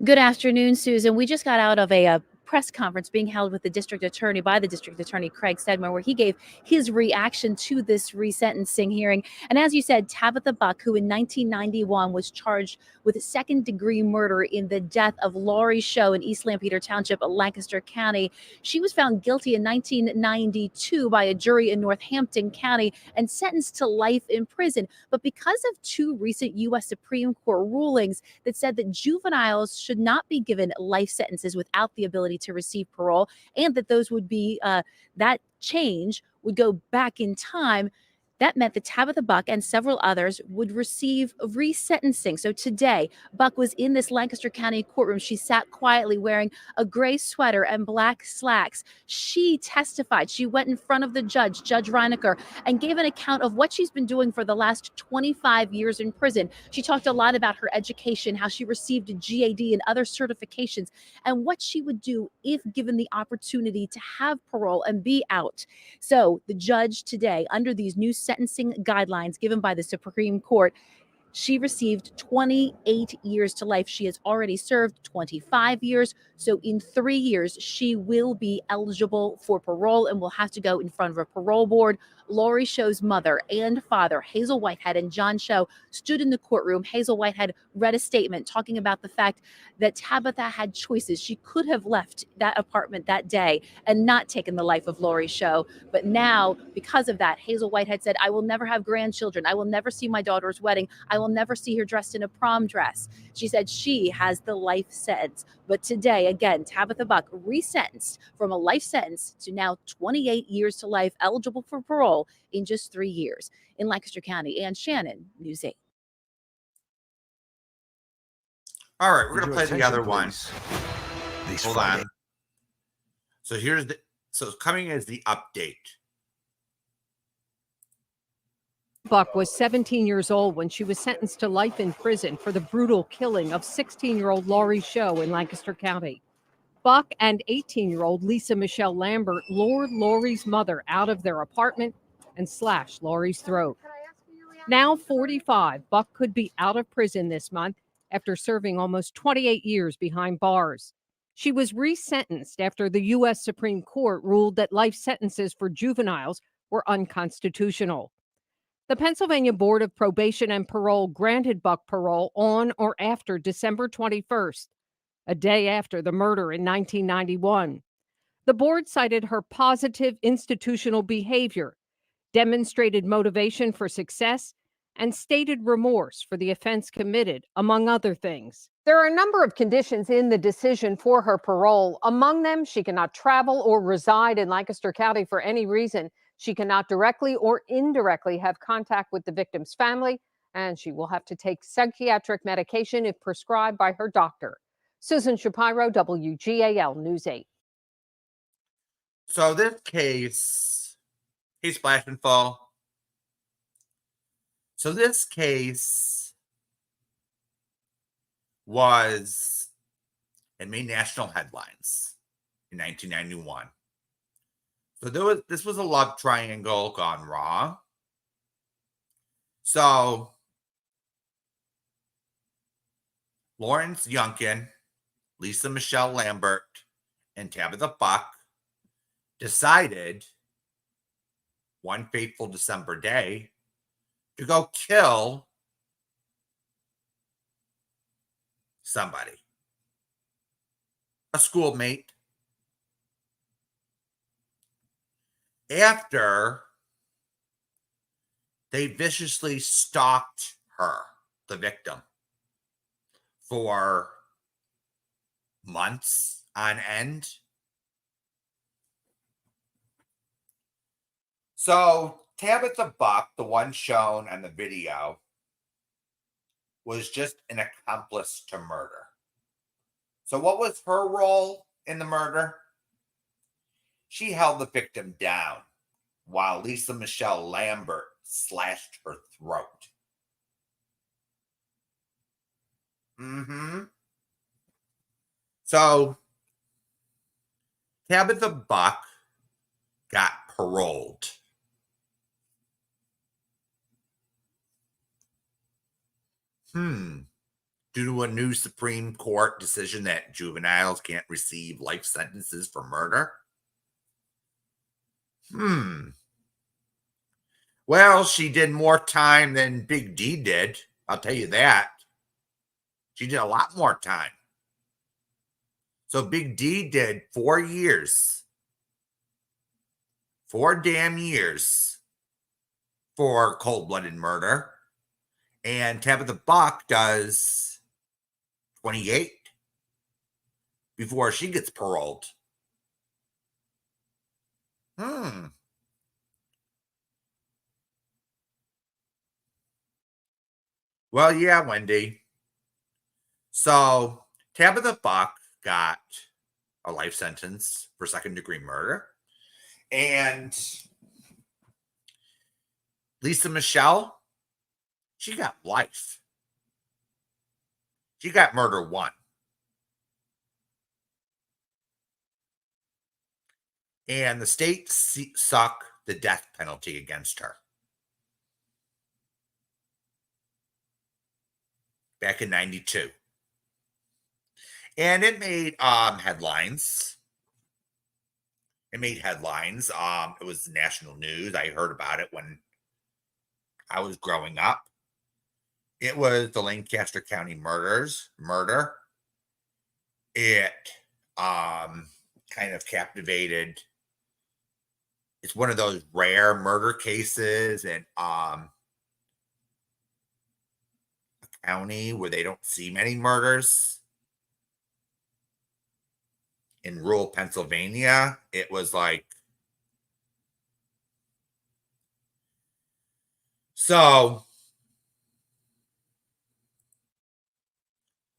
Good afternoon, Susan. We just got out of a press conference being held with the district attorney by the district attorney Craig Sedgman, where he gave his reaction to this resentencing hearing. And as you said, Tabitha Buck, who in 1991 was charged with second-degree murder in the death of Laurie Show in East Lampeter Township, Lancaster County, she was found guilty in 1992 by a jury in Northampton County and sentenced to life in prison. But because of two recent U.S. Supreme Court rulings that said that juveniles should not be given life sentences without the ability to receive parole, and that those would be that change would go back in time, that meant that Tabitha Buck and several others would receive resentencing. So today, Buck was in this Lancaster County courtroom. She sat quietly wearing a gray sweater and black slacks. She testified. She went in front of the judge, Judge Reinecker, and gave an account of what she's been doing for the last 25 years in prison. She talked a lot about her education, how she received a GAD and other certifications, and what she would do if given the opportunity to have parole and be out. So the judge today, under these new sentencing guidelines given by the Supreme Court, she received 28 years to life. She has already served 25 years. So in 3 years, she will be eligible for parole and will have to go in front of a parole board. Laurie Show's mother and father, Hazel Whitehead and John Show, stood in the courtroom. Hazel Whitehead read a statement talking about the fact that Tabitha had choices. She could have left that apartment that day and not taken the life of Laurie Show. But now, because of that, Hazel Whitehead said, I will never have grandchildren. I will never see my daughter's wedding. I will never see her dressed in a prom dress. She said she has the life sentence. But today, again, Tabitha Buck resentenced from a life sentence to now 28 years to life, eligible for parole in just 3 years. In Lancaster County, Ann Shannon, News 8. All right, we're going to play the other one. Hold on. So so coming as the update. Buck was 17 years old when she was sentenced to life in prison for the brutal killing of 16-year-old Laurie Show in Lancaster County. Buck and 18-year-old Lisa Michelle Lambert lured Laurie's mother out of their apartment and slashed Laurie's throat. Now 45, Buck could be out of prison this month after serving almost 28 years behind bars. She was resentenced after the U.S. Supreme Court ruled that life sentences for juveniles were unconstitutional. The Pennsylvania Board of Probation and Parole granted Buck parole on or after December 21st, a day after the murder in 1991. The board cited her positive institutional behavior, demonstrated motivation for success, and stated remorse for the offense committed, among other things. There are a number of conditions in the decision for her parole. Among them, she cannot travel or reside in Lancaster County for any reason. She cannot directly or indirectly have contact with the victim's family, and she will have to take psychiatric medication if prescribed by her doctor. Susan Shapiro, WGAL News 8. So this case, hey Splash and Fall. So this case it made national headlines in 1991. So this was a love triangle gone wrong. So Lawrence Yunkin, Lisa Michelle Lambert, and Tabitha Buck decided one fateful December day to go kill somebody, a schoolmate, after they viciously stalked her, the victim, for months on end. So Tabitha Buck, the one shown on the video, was just an accomplice to murder. So what was her role in the murder? She held the victim down while Lisa Michelle Lambert slashed her throat. So Tabitha Buck got paroled. Due to a new Supreme Court decision that juveniles can't receive life sentences for murder. Well, she did more time than Big D did. I'll tell you that. She did a lot more time. So Big D did 4 years. 4 damn years for cold-blooded murder. And Tabitha Buck does 28 before she gets paroled. Well, yeah, Wendy. So Tabitha Buck got a life sentence for second-degree murder. And Lisa Michelle, she got life. She got murder 1. And the state suck the death penalty against her. Back in 92. And it made headlines. It made headlines. It was national news. I heard about it when I was growing up. It was the Lancaster County murder. It kind of captivated. It's one of those rare murder cases in a county where they don't see many murders. In rural Pennsylvania, it was like, so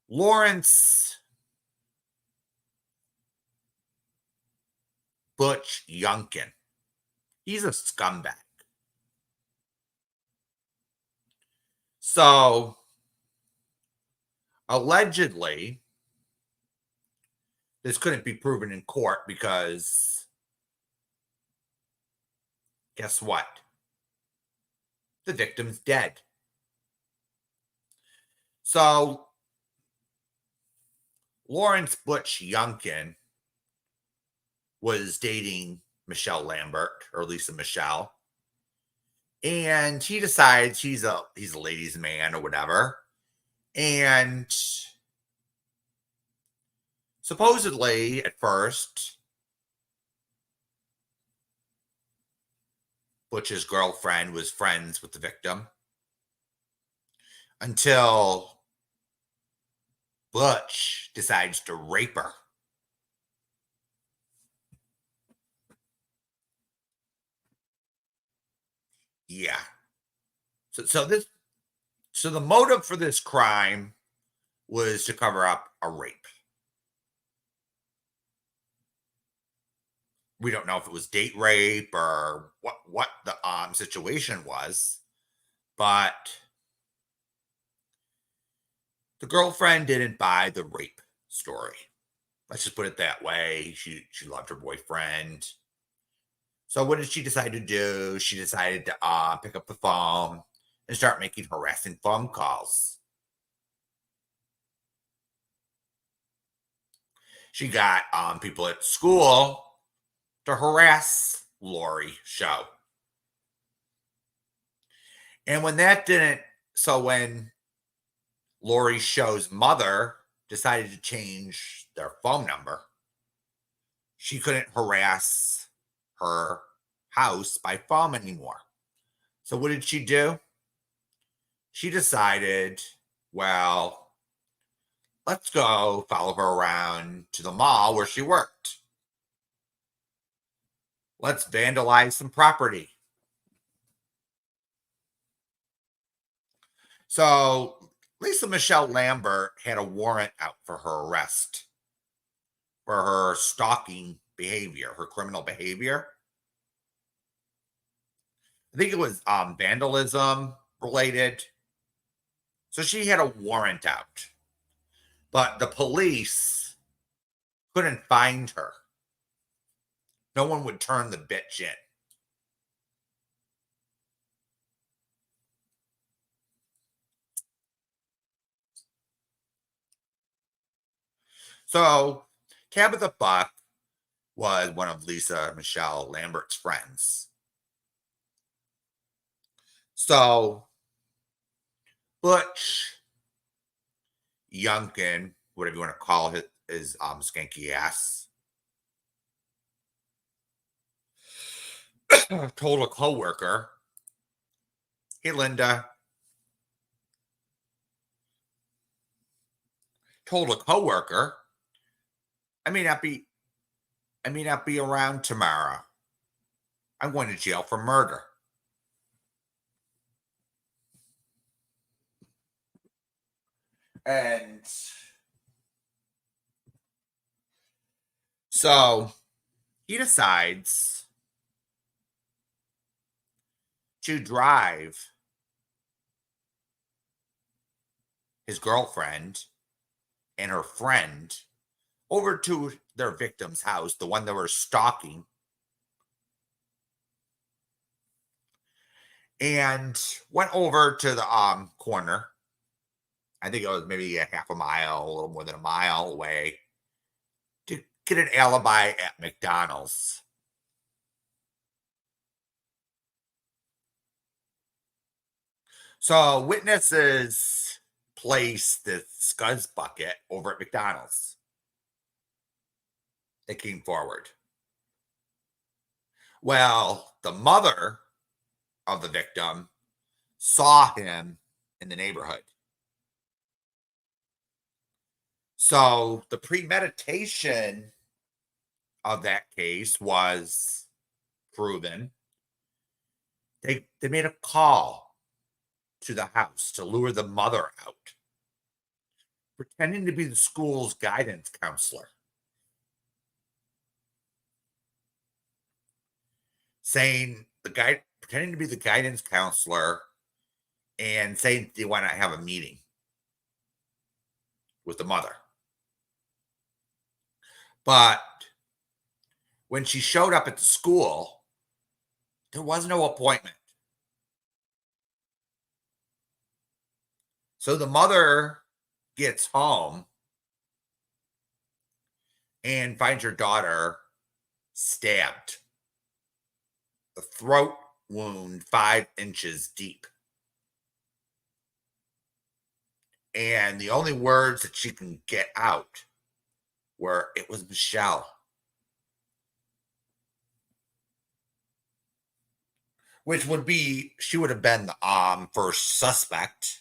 Lawrence Butch Yunkin, he's a scumbag. So allegedly, this couldn't be proven in court because guess what? The victim's dead. So Lawrence Butch Yunkin was dating Michelle Lambert, or Lisa Michelle, and he decides he's a ladies' man or whatever, and supposedly at first Butch's girlfriend was friends with the victim until Butch decides to rape her. Yeah. So the motive for this crime was to cover up a rape. We don't know if it was date rape or what the situation was, but the girlfriend didn't buy the rape story. Let's just put it that way. She loved her boyfriend. So what did she decide to do? She decided to pick up the phone and start making harassing phone calls. She got people at school to harass Lori Show. And when that didn't, so when Lori Show's mother decided to change their phone number, she couldn't harass her house by phone anymore. So what did she do? She decided, well, let's go follow her around to the mall where she worked. Let's vandalize some property. So Lisa Michelle Lambert had a warrant out for her arrest for her stalking behavior, her criminal behavior. I think it was vandalism related. So she had a warrant out, but the police couldn't find her. No one would turn the bitch in. So Tabitha Buck was one of Lisa Michelle Lambert's friends. So Butch Youngkin, whatever you want to call his skanky ass, told a coworker, "Hey Linda," told a coworker, I may not be around tomorrow. I'm going to jail for murder." And so he decides to drive his girlfriend and her friend over to their victim's house, the one they were stalking, and went over to the corner. I think it was maybe a half a mile, a little more than a mile away, to get an alibi at McDonald's. So witnesses placed the scuzz bucket over at McDonald's. They came forward. Well, the mother of the victim saw him in the neighborhood. So the premeditation of that case was proven. They made a call to the house to lure the mother out, pretending to be the school's guidance counselor, pretending to be the guidance counselor and saying they want to have a meeting with the mother. But when she showed up at the school, there was no appointment. So the mother gets home and finds her daughter stabbed. The throat wound 5 inches deep. And the only words that she can get out were, "It was Michelle." which would be, she would have been the first suspect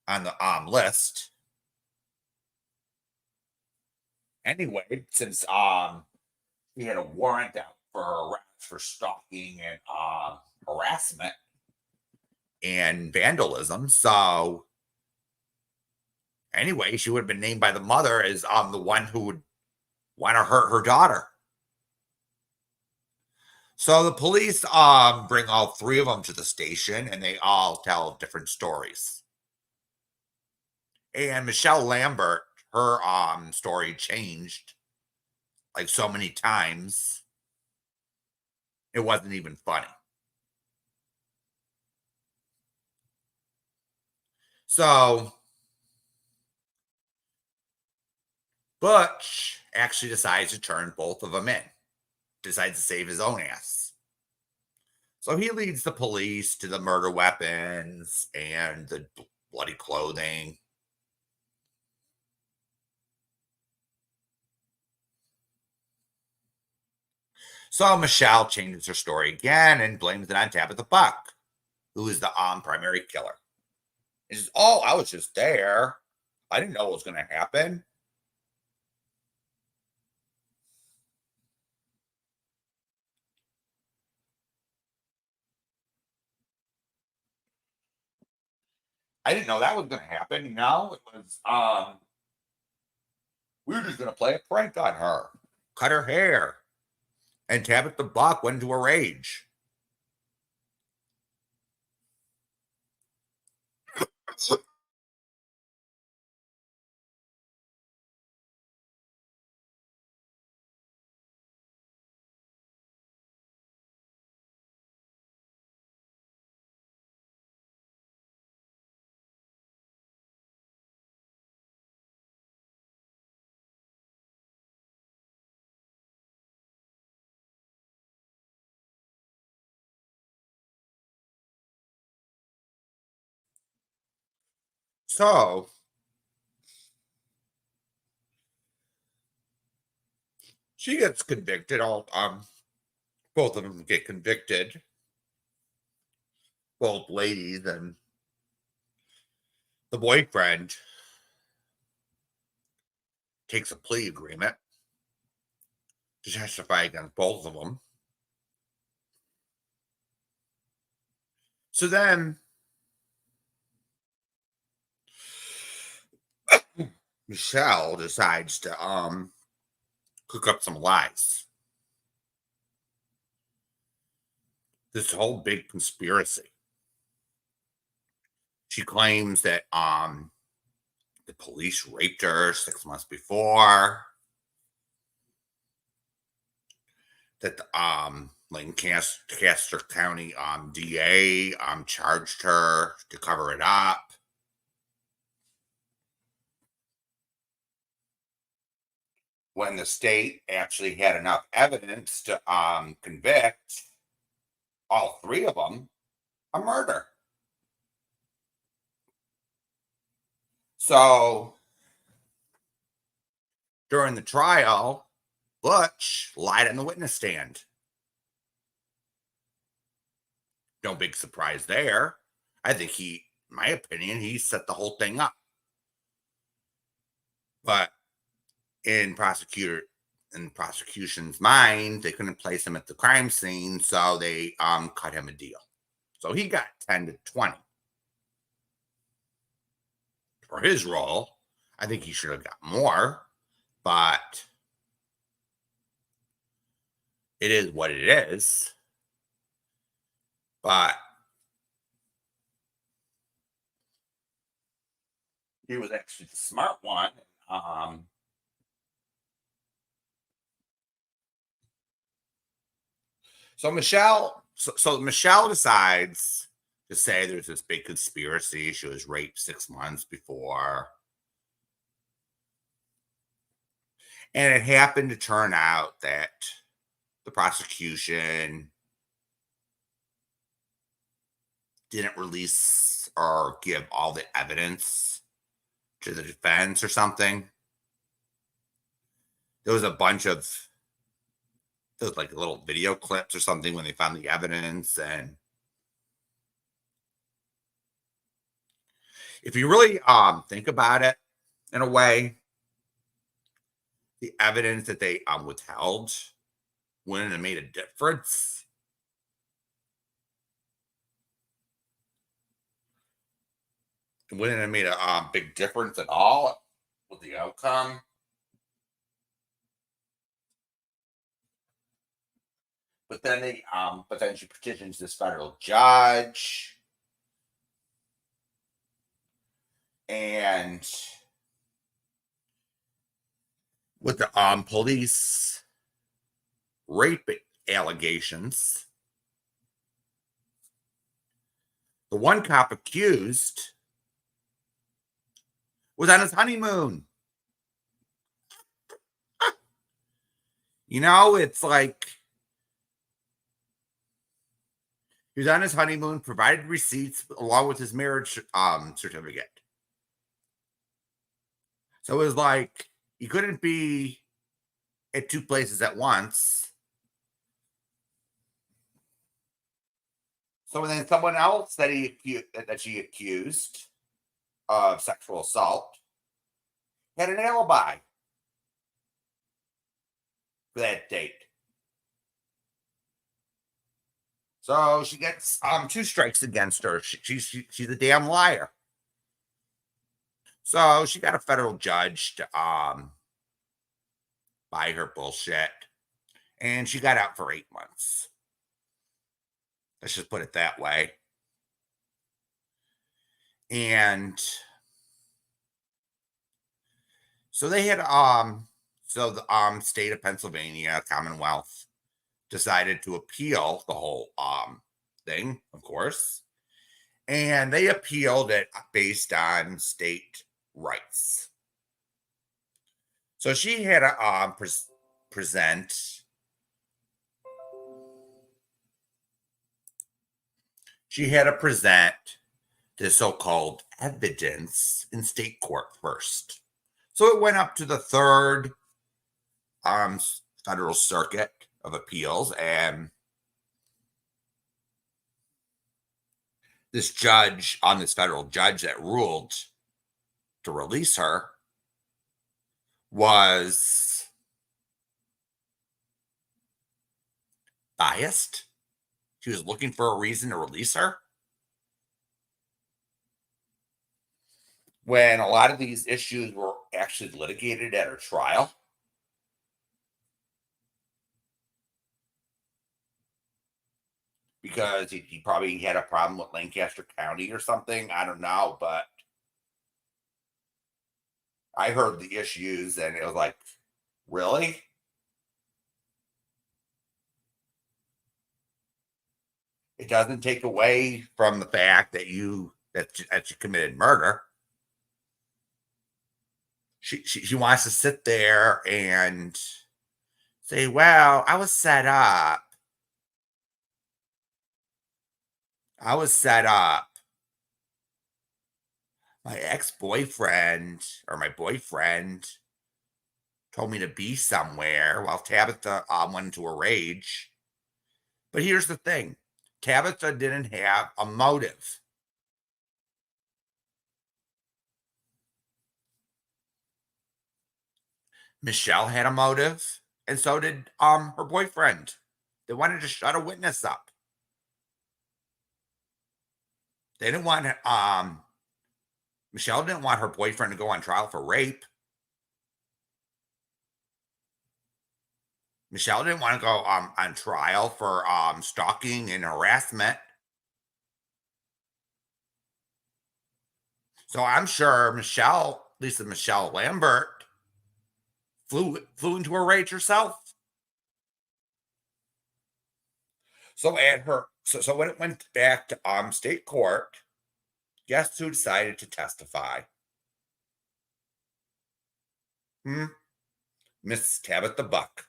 on the list. Anyway, since he had a warrant out for her arrest for stalking and harassment and vandalism. So anyway, she would have been named by the mother as the one who would want to hurt her daughter. So the police bring all three of them to the station, and they all tell different stories. And Michelle Lambert, her story changed like so many times. It wasn't even funny. So Butch actually decides to turn both of them in, decides to save his own ass. So he leads the police to the murder weapons and the bloody clothing. So Michelle changes her story again and blames it on Tabitha Buck, who is the primary killer. He says, "Oh, I was just there. I didn't know what was going to happen." I didn't know that was going to happen. You know, it was, we were just going to play a prank on her, cut her hair. And Tabitha Buck went into a rage. So she gets convicted. Both of them get convicted. Both ladies, and the boyfriend takes a plea agreement to testify against both of them. So then Michelle decides to cook up some lies. This whole big conspiracy. She claims that the police raped her 6 months before. That the Lancaster County DA charged her to cover it up. When the state actually had enough evidence to convict all three of them of murder. So during the trial, Butch lied on the witness stand. No big surprise there. I think in my opinion, he set the whole thing up. But in prosecution's mind, they couldn't place him at the crime scene, so they cut him a deal. So he got 10 to 20 for his role. I think he should have got more, but it is what it is. But he was actually the smart one. So Michelle decides to say there's this big conspiracy. She was raped 6 months before. And it happened to turn out that the prosecution didn't release or give all the evidence to the defense or something. There was a bunch of those like little video clips or something when they found the evidence. And if you really think about it in a way, the evidence that they withheld wouldn't have made a difference. It wouldn't have made a big difference at all with the outcome. But then she petitions this federal judge, and with the police rape allegations, the one cop accused was on his honeymoon. You know, it's like he was on his honeymoon, provided receipts along with his marriage certificate. So it was like he couldn't be at two places at once. So then someone else that she accused of sexual assault had an alibi for that date. So she gets 2 strikes against her. She's a damn liar. So she got a federal judge to buy her bullshit, and she got out for 8 months. Let's just put it that way. And so they had so the state of Pennsylvania, Commonwealth, decided to appeal the whole thing, of course. And they appealed it based on state rights. So she had to present the so-called evidence in state court first. So it went up to the 3rd Federal Circuit of Appeals, and this federal judge that ruled to release her was biased. She was looking for a reason to release her, when a lot of these issues were actually litigated at her trial. Because he probably had a problem with Lancaster County or something. I don't know, but I heard the issues and it was like, really? It doesn't take away from the fact that you committed murder. She wants to sit there and say, well, I was set up. My ex-boyfriend or my boyfriend told me to be somewhere while Tabitha went into a rage. But here's the thing. Tabitha didn't have a motive. Michelle had a motive, and so did her boyfriend. They wanted to shut a witness up. They didn't want Michelle didn't want her boyfriend to go on trial for rape. Michelle didn't want to go on trial for stalking and harassment. So I'm sure Lisa Michelle Lambert, flew into a rage herself. So when it went back to state court, guess who decided to testify? Miss Tabitha Buck.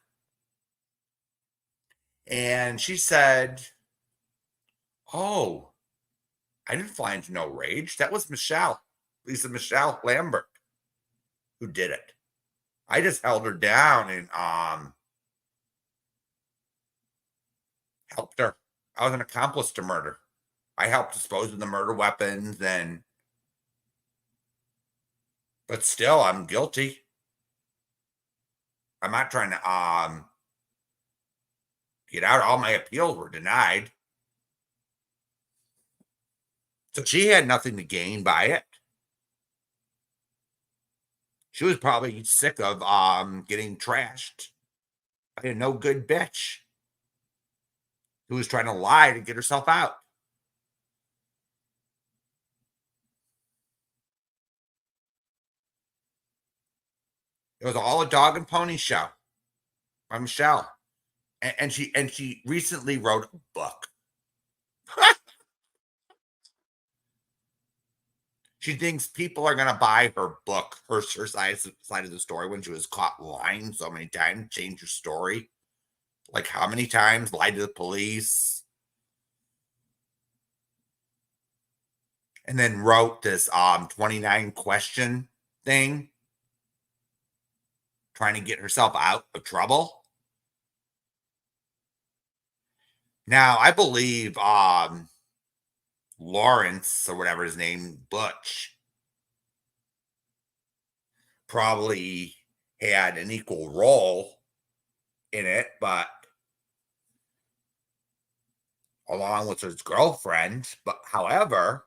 And she said, oh, I didn't fly into no rage. That was Lisa Michelle Lambert, who did it. I just held her down and I was an accomplice to murder. I helped dispose of the murder weapons, but still, I'm guilty. I'm not trying to get out. All my appeals were denied. So she had nothing to gain by it. She was probably sick of getting trashed by a no good bitch who was trying to lie to get herself out. It was all a dog and pony show by Michelle. And she recently wrote a book. She thinks people are gonna buy her book, her side of the story, when she was caught lying so many times, change her story. Like how many times? Lied to the police. And then wrote this 29 question thing, trying to get herself out of trouble. Now, I believe Lawrence, or whatever his name, Butch, probably had an equal role in it, but along with his girlfriend. But however,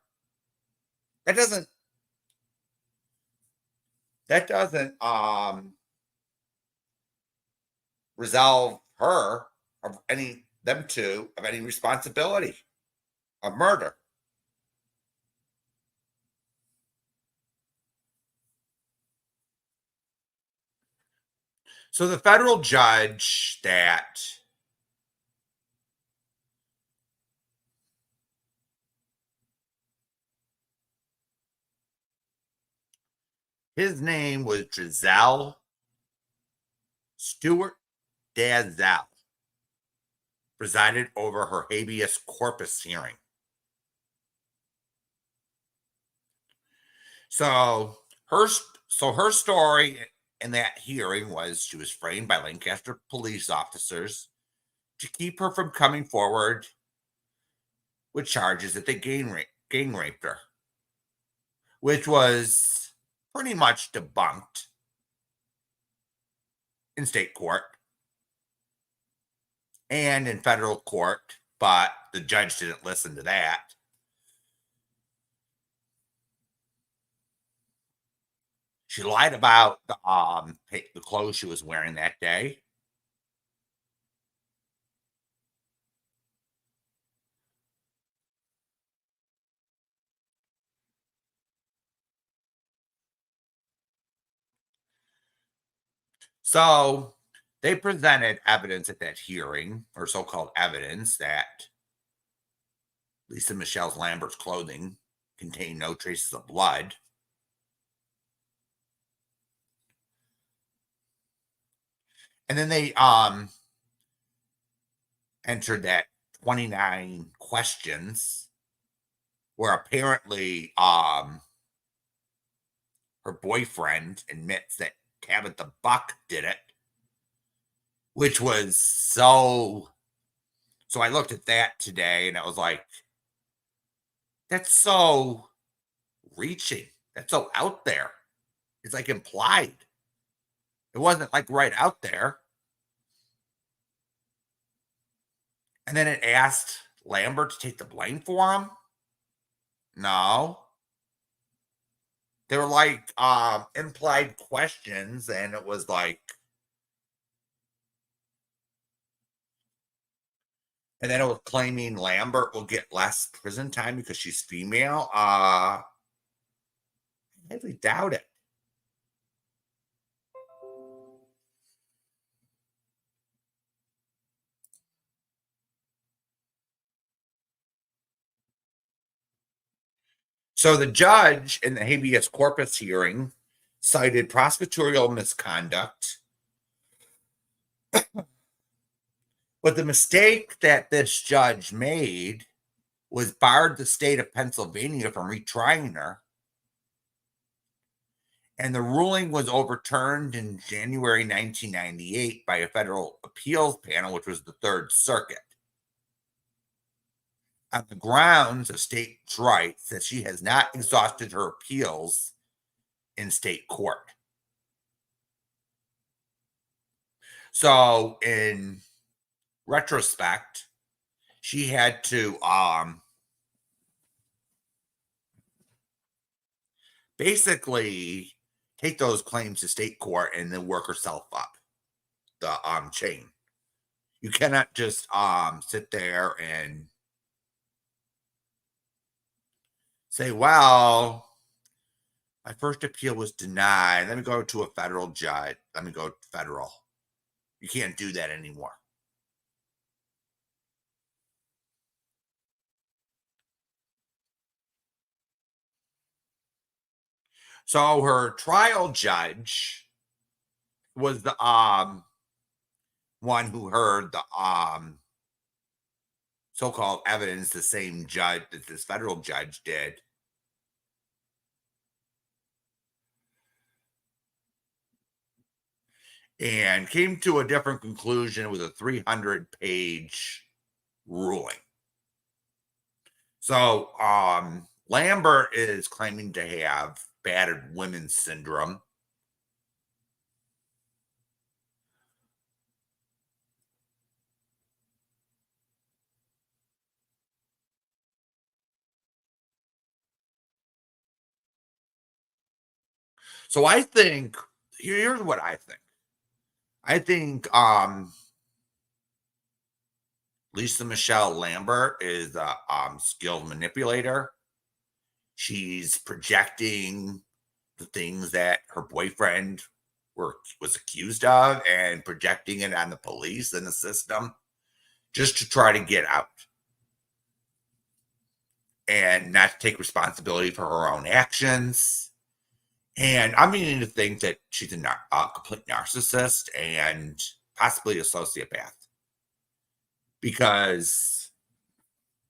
that doesn't resolve her of them two of any responsibility of murder. So the federal judge that his name was Giselle Stewart Dazel, presided over her habeas corpus hearing. So her story in that hearing was she was framed by Lancaster police officers to keep her from coming forward with charges that they gang raped her, which was pretty much debunked in state court and in federal court, but the judge didn't listen to that. She lied about the clothes she was wearing that day. So they presented evidence at that hearing, or so-called evidence, that Lisa Michelle Lambert's clothing contained no traces of blood. And then they entered that 29 questions where apparently her boyfriend admits that Tabitha Buck did it, which was so I looked at that today and I was like, that's so reaching. That's so out there. It's like implied. It wasn't like right out there. And then it asked Lambert to take the blame for him. No. They were like implied questions, and it was like, and then it was claiming Lambert will get less prison time because she's female. I highly doubt it. So the judge in the habeas corpus hearing cited prosecutorial misconduct. But the mistake that this judge made was barred the state of Pennsylvania from retrying her. And the ruling was overturned in January 1998 by a federal appeals panel, which was the Third Circuit. on the grounds of states' rights that she has not exhausted her appeals in state court. So in retrospect, she had to basically take those claims to state court and then work herself up the chain. You cannot just sit there and say, well, my first appeal was denied. Let me go to a federal judge. Let me go federal. You can't do that anymore. So her trial judge was the one who heard the so-called evidence, the same judge that this federal judge did. And came to a different conclusion with a 300-page ruling. So Lambert is claiming to have battered women's syndrome. So I think, here's what I think. I think Lisa Michelle Lambert is a skilled manipulator. She's projecting the things that her boyfriend was accused of and projecting it on the police and the system just to try to get out and not to take responsibility for her own actions. And I'm beginning to think that she's a complete narcissist and possibly a sociopath, because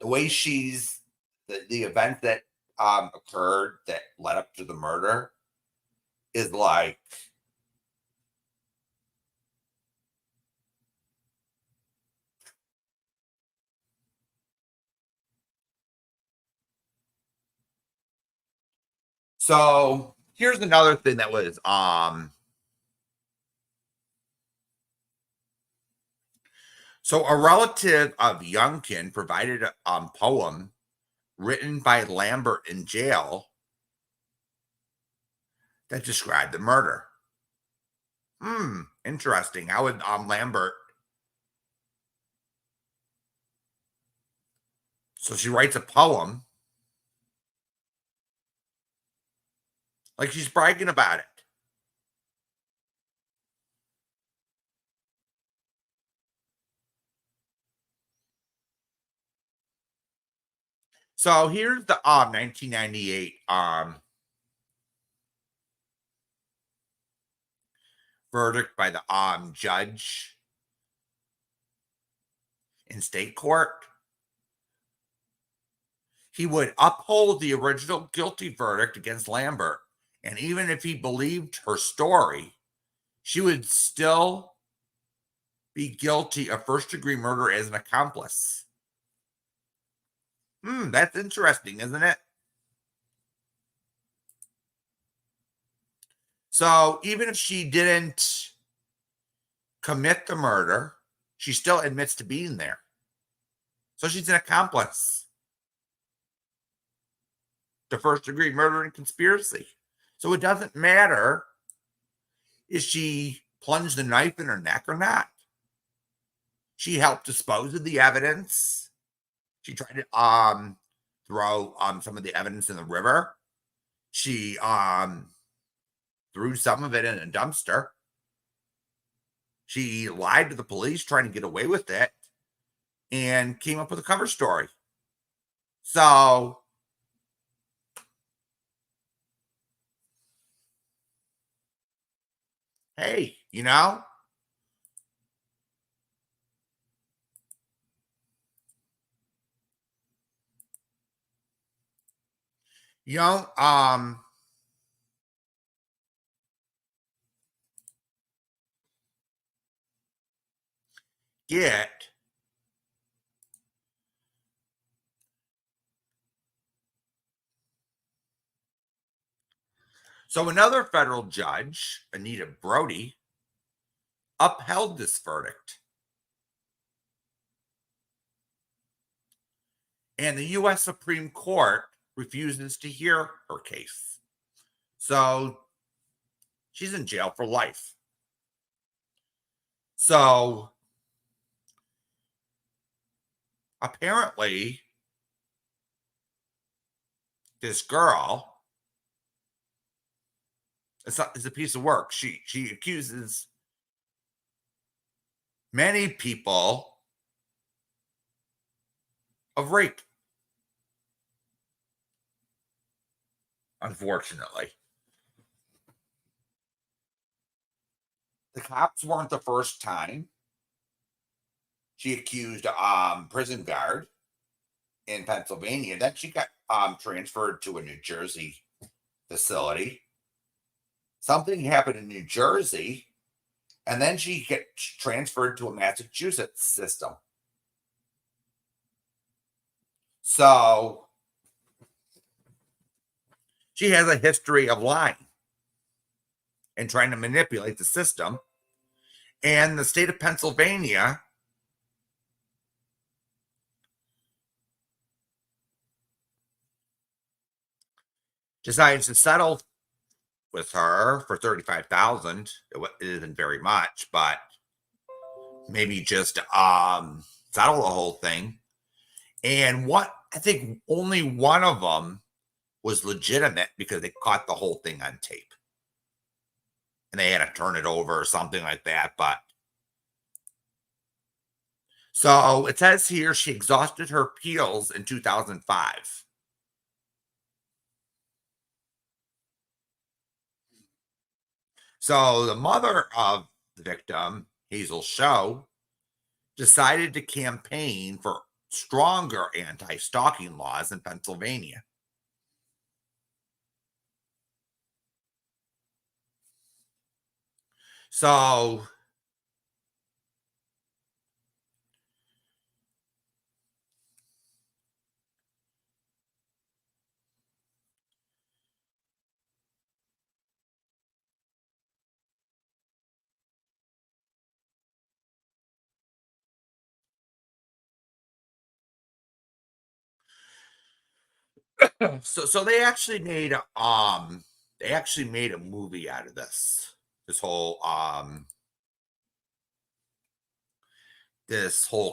the way the event that occurred that led up to the murder is like, so here's another thing that was so a relative of Youngkin provided a poem written by Lambert in jail that described the murder. Interesting. How would Lambert? So she writes a poem like she's bragging about it. So here's the 1998 verdict by the judge in state court. He would uphold the original guilty verdict against Lambert, and even if he believed her story, she would still be guilty of first-degree murder as an accomplice. That's interesting, isn't it? So even if she didn't commit the murder, she still admits to being there. So she's an accomplice to first-degree murder and conspiracy. So it doesn't matter if she plunged the knife in her neck or not. She helped dispose of the evidence. She tried to throw some of the evidence in the river. She threw some of it in a dumpster. She lied to the police trying to get away with it and came up with a cover story. So hey, get So another federal judge, Anita Brody, upheld this verdict. And the U.S. Supreme Court refuses to hear her case. So she's in jail for life. So apparently, this girl is a piece of work. She accuses many people of rape. Unfortunately, the cops weren't the first time. She accused a prison guard in Pennsylvania. Then she got transferred to a New Jersey facility. Something happened in New Jersey, and then she gets transferred to a Massachusetts system. So she has a history of lying and trying to manipulate the system. And the state of Pennsylvania decides to settle with her for $35,000. It isn't very much, but maybe just settle the whole thing. And what I think only one of them was legitimate because they caught the whole thing on tape. And they had to turn it over or something like that. But so it says here she exhausted her appeals in 2005. So the mother of the victim, Hazel Show, decided to campaign for stronger anti-stalking laws in Pennsylvania. So so they actually made a movie out of this whole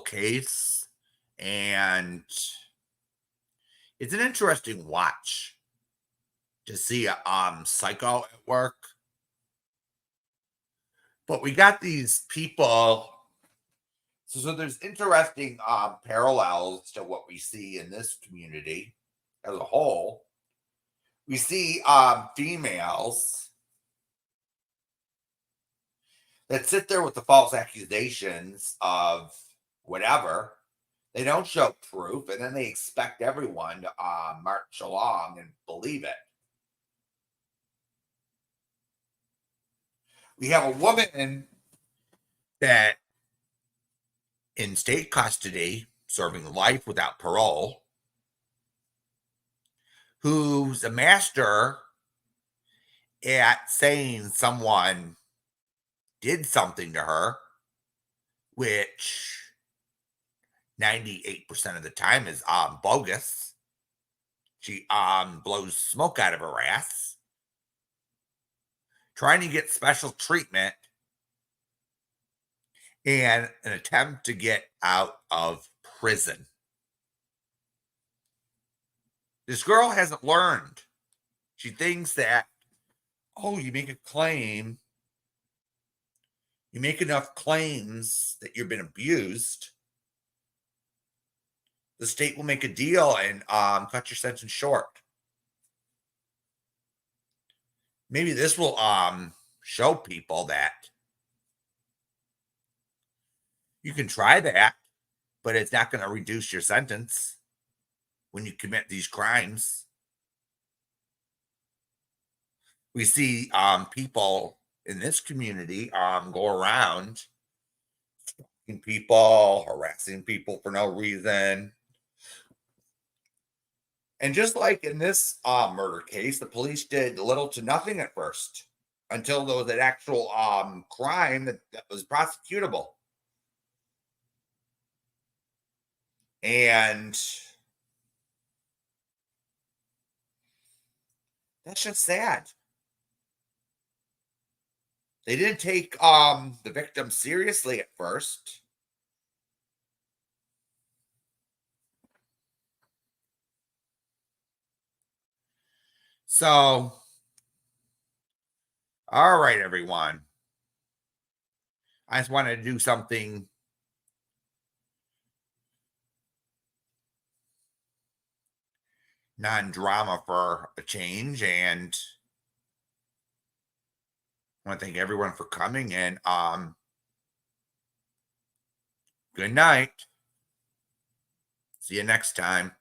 case, and it's an interesting watch to see a psycho at work. But we got these people. So there's interesting parallels to what we see in this community as a whole. We see females that sit there with the false accusations of whatever. They don't show proof, and then they expect everyone to march along and believe it. We have a woman that in state custody, serving life without parole, who's a master at saying someone did something to her, which 98% of the time is bogus. She blows smoke out of her ass, trying to get special treatment and an attempt to get out of prison. This girl hasn't learned. She thinks that, oh, you make a claim, you make enough claims that you've been abused, the state will make a deal and cut your sentence short. Maybe this will show people that you can try that, but it's not going to reduce your sentence when you commit these crimes. We see people in this community go around stalking people, harassing people for no reason. And just like in this murder case, the police did little to nothing at first until there was an actual crime that was prosecutable. And that's just sad. They didn't take the victim seriously at first. So, all right, everyone. I just wanted to do something non-drama for a change, and I want to thank everyone for coming, and good night. See you next time.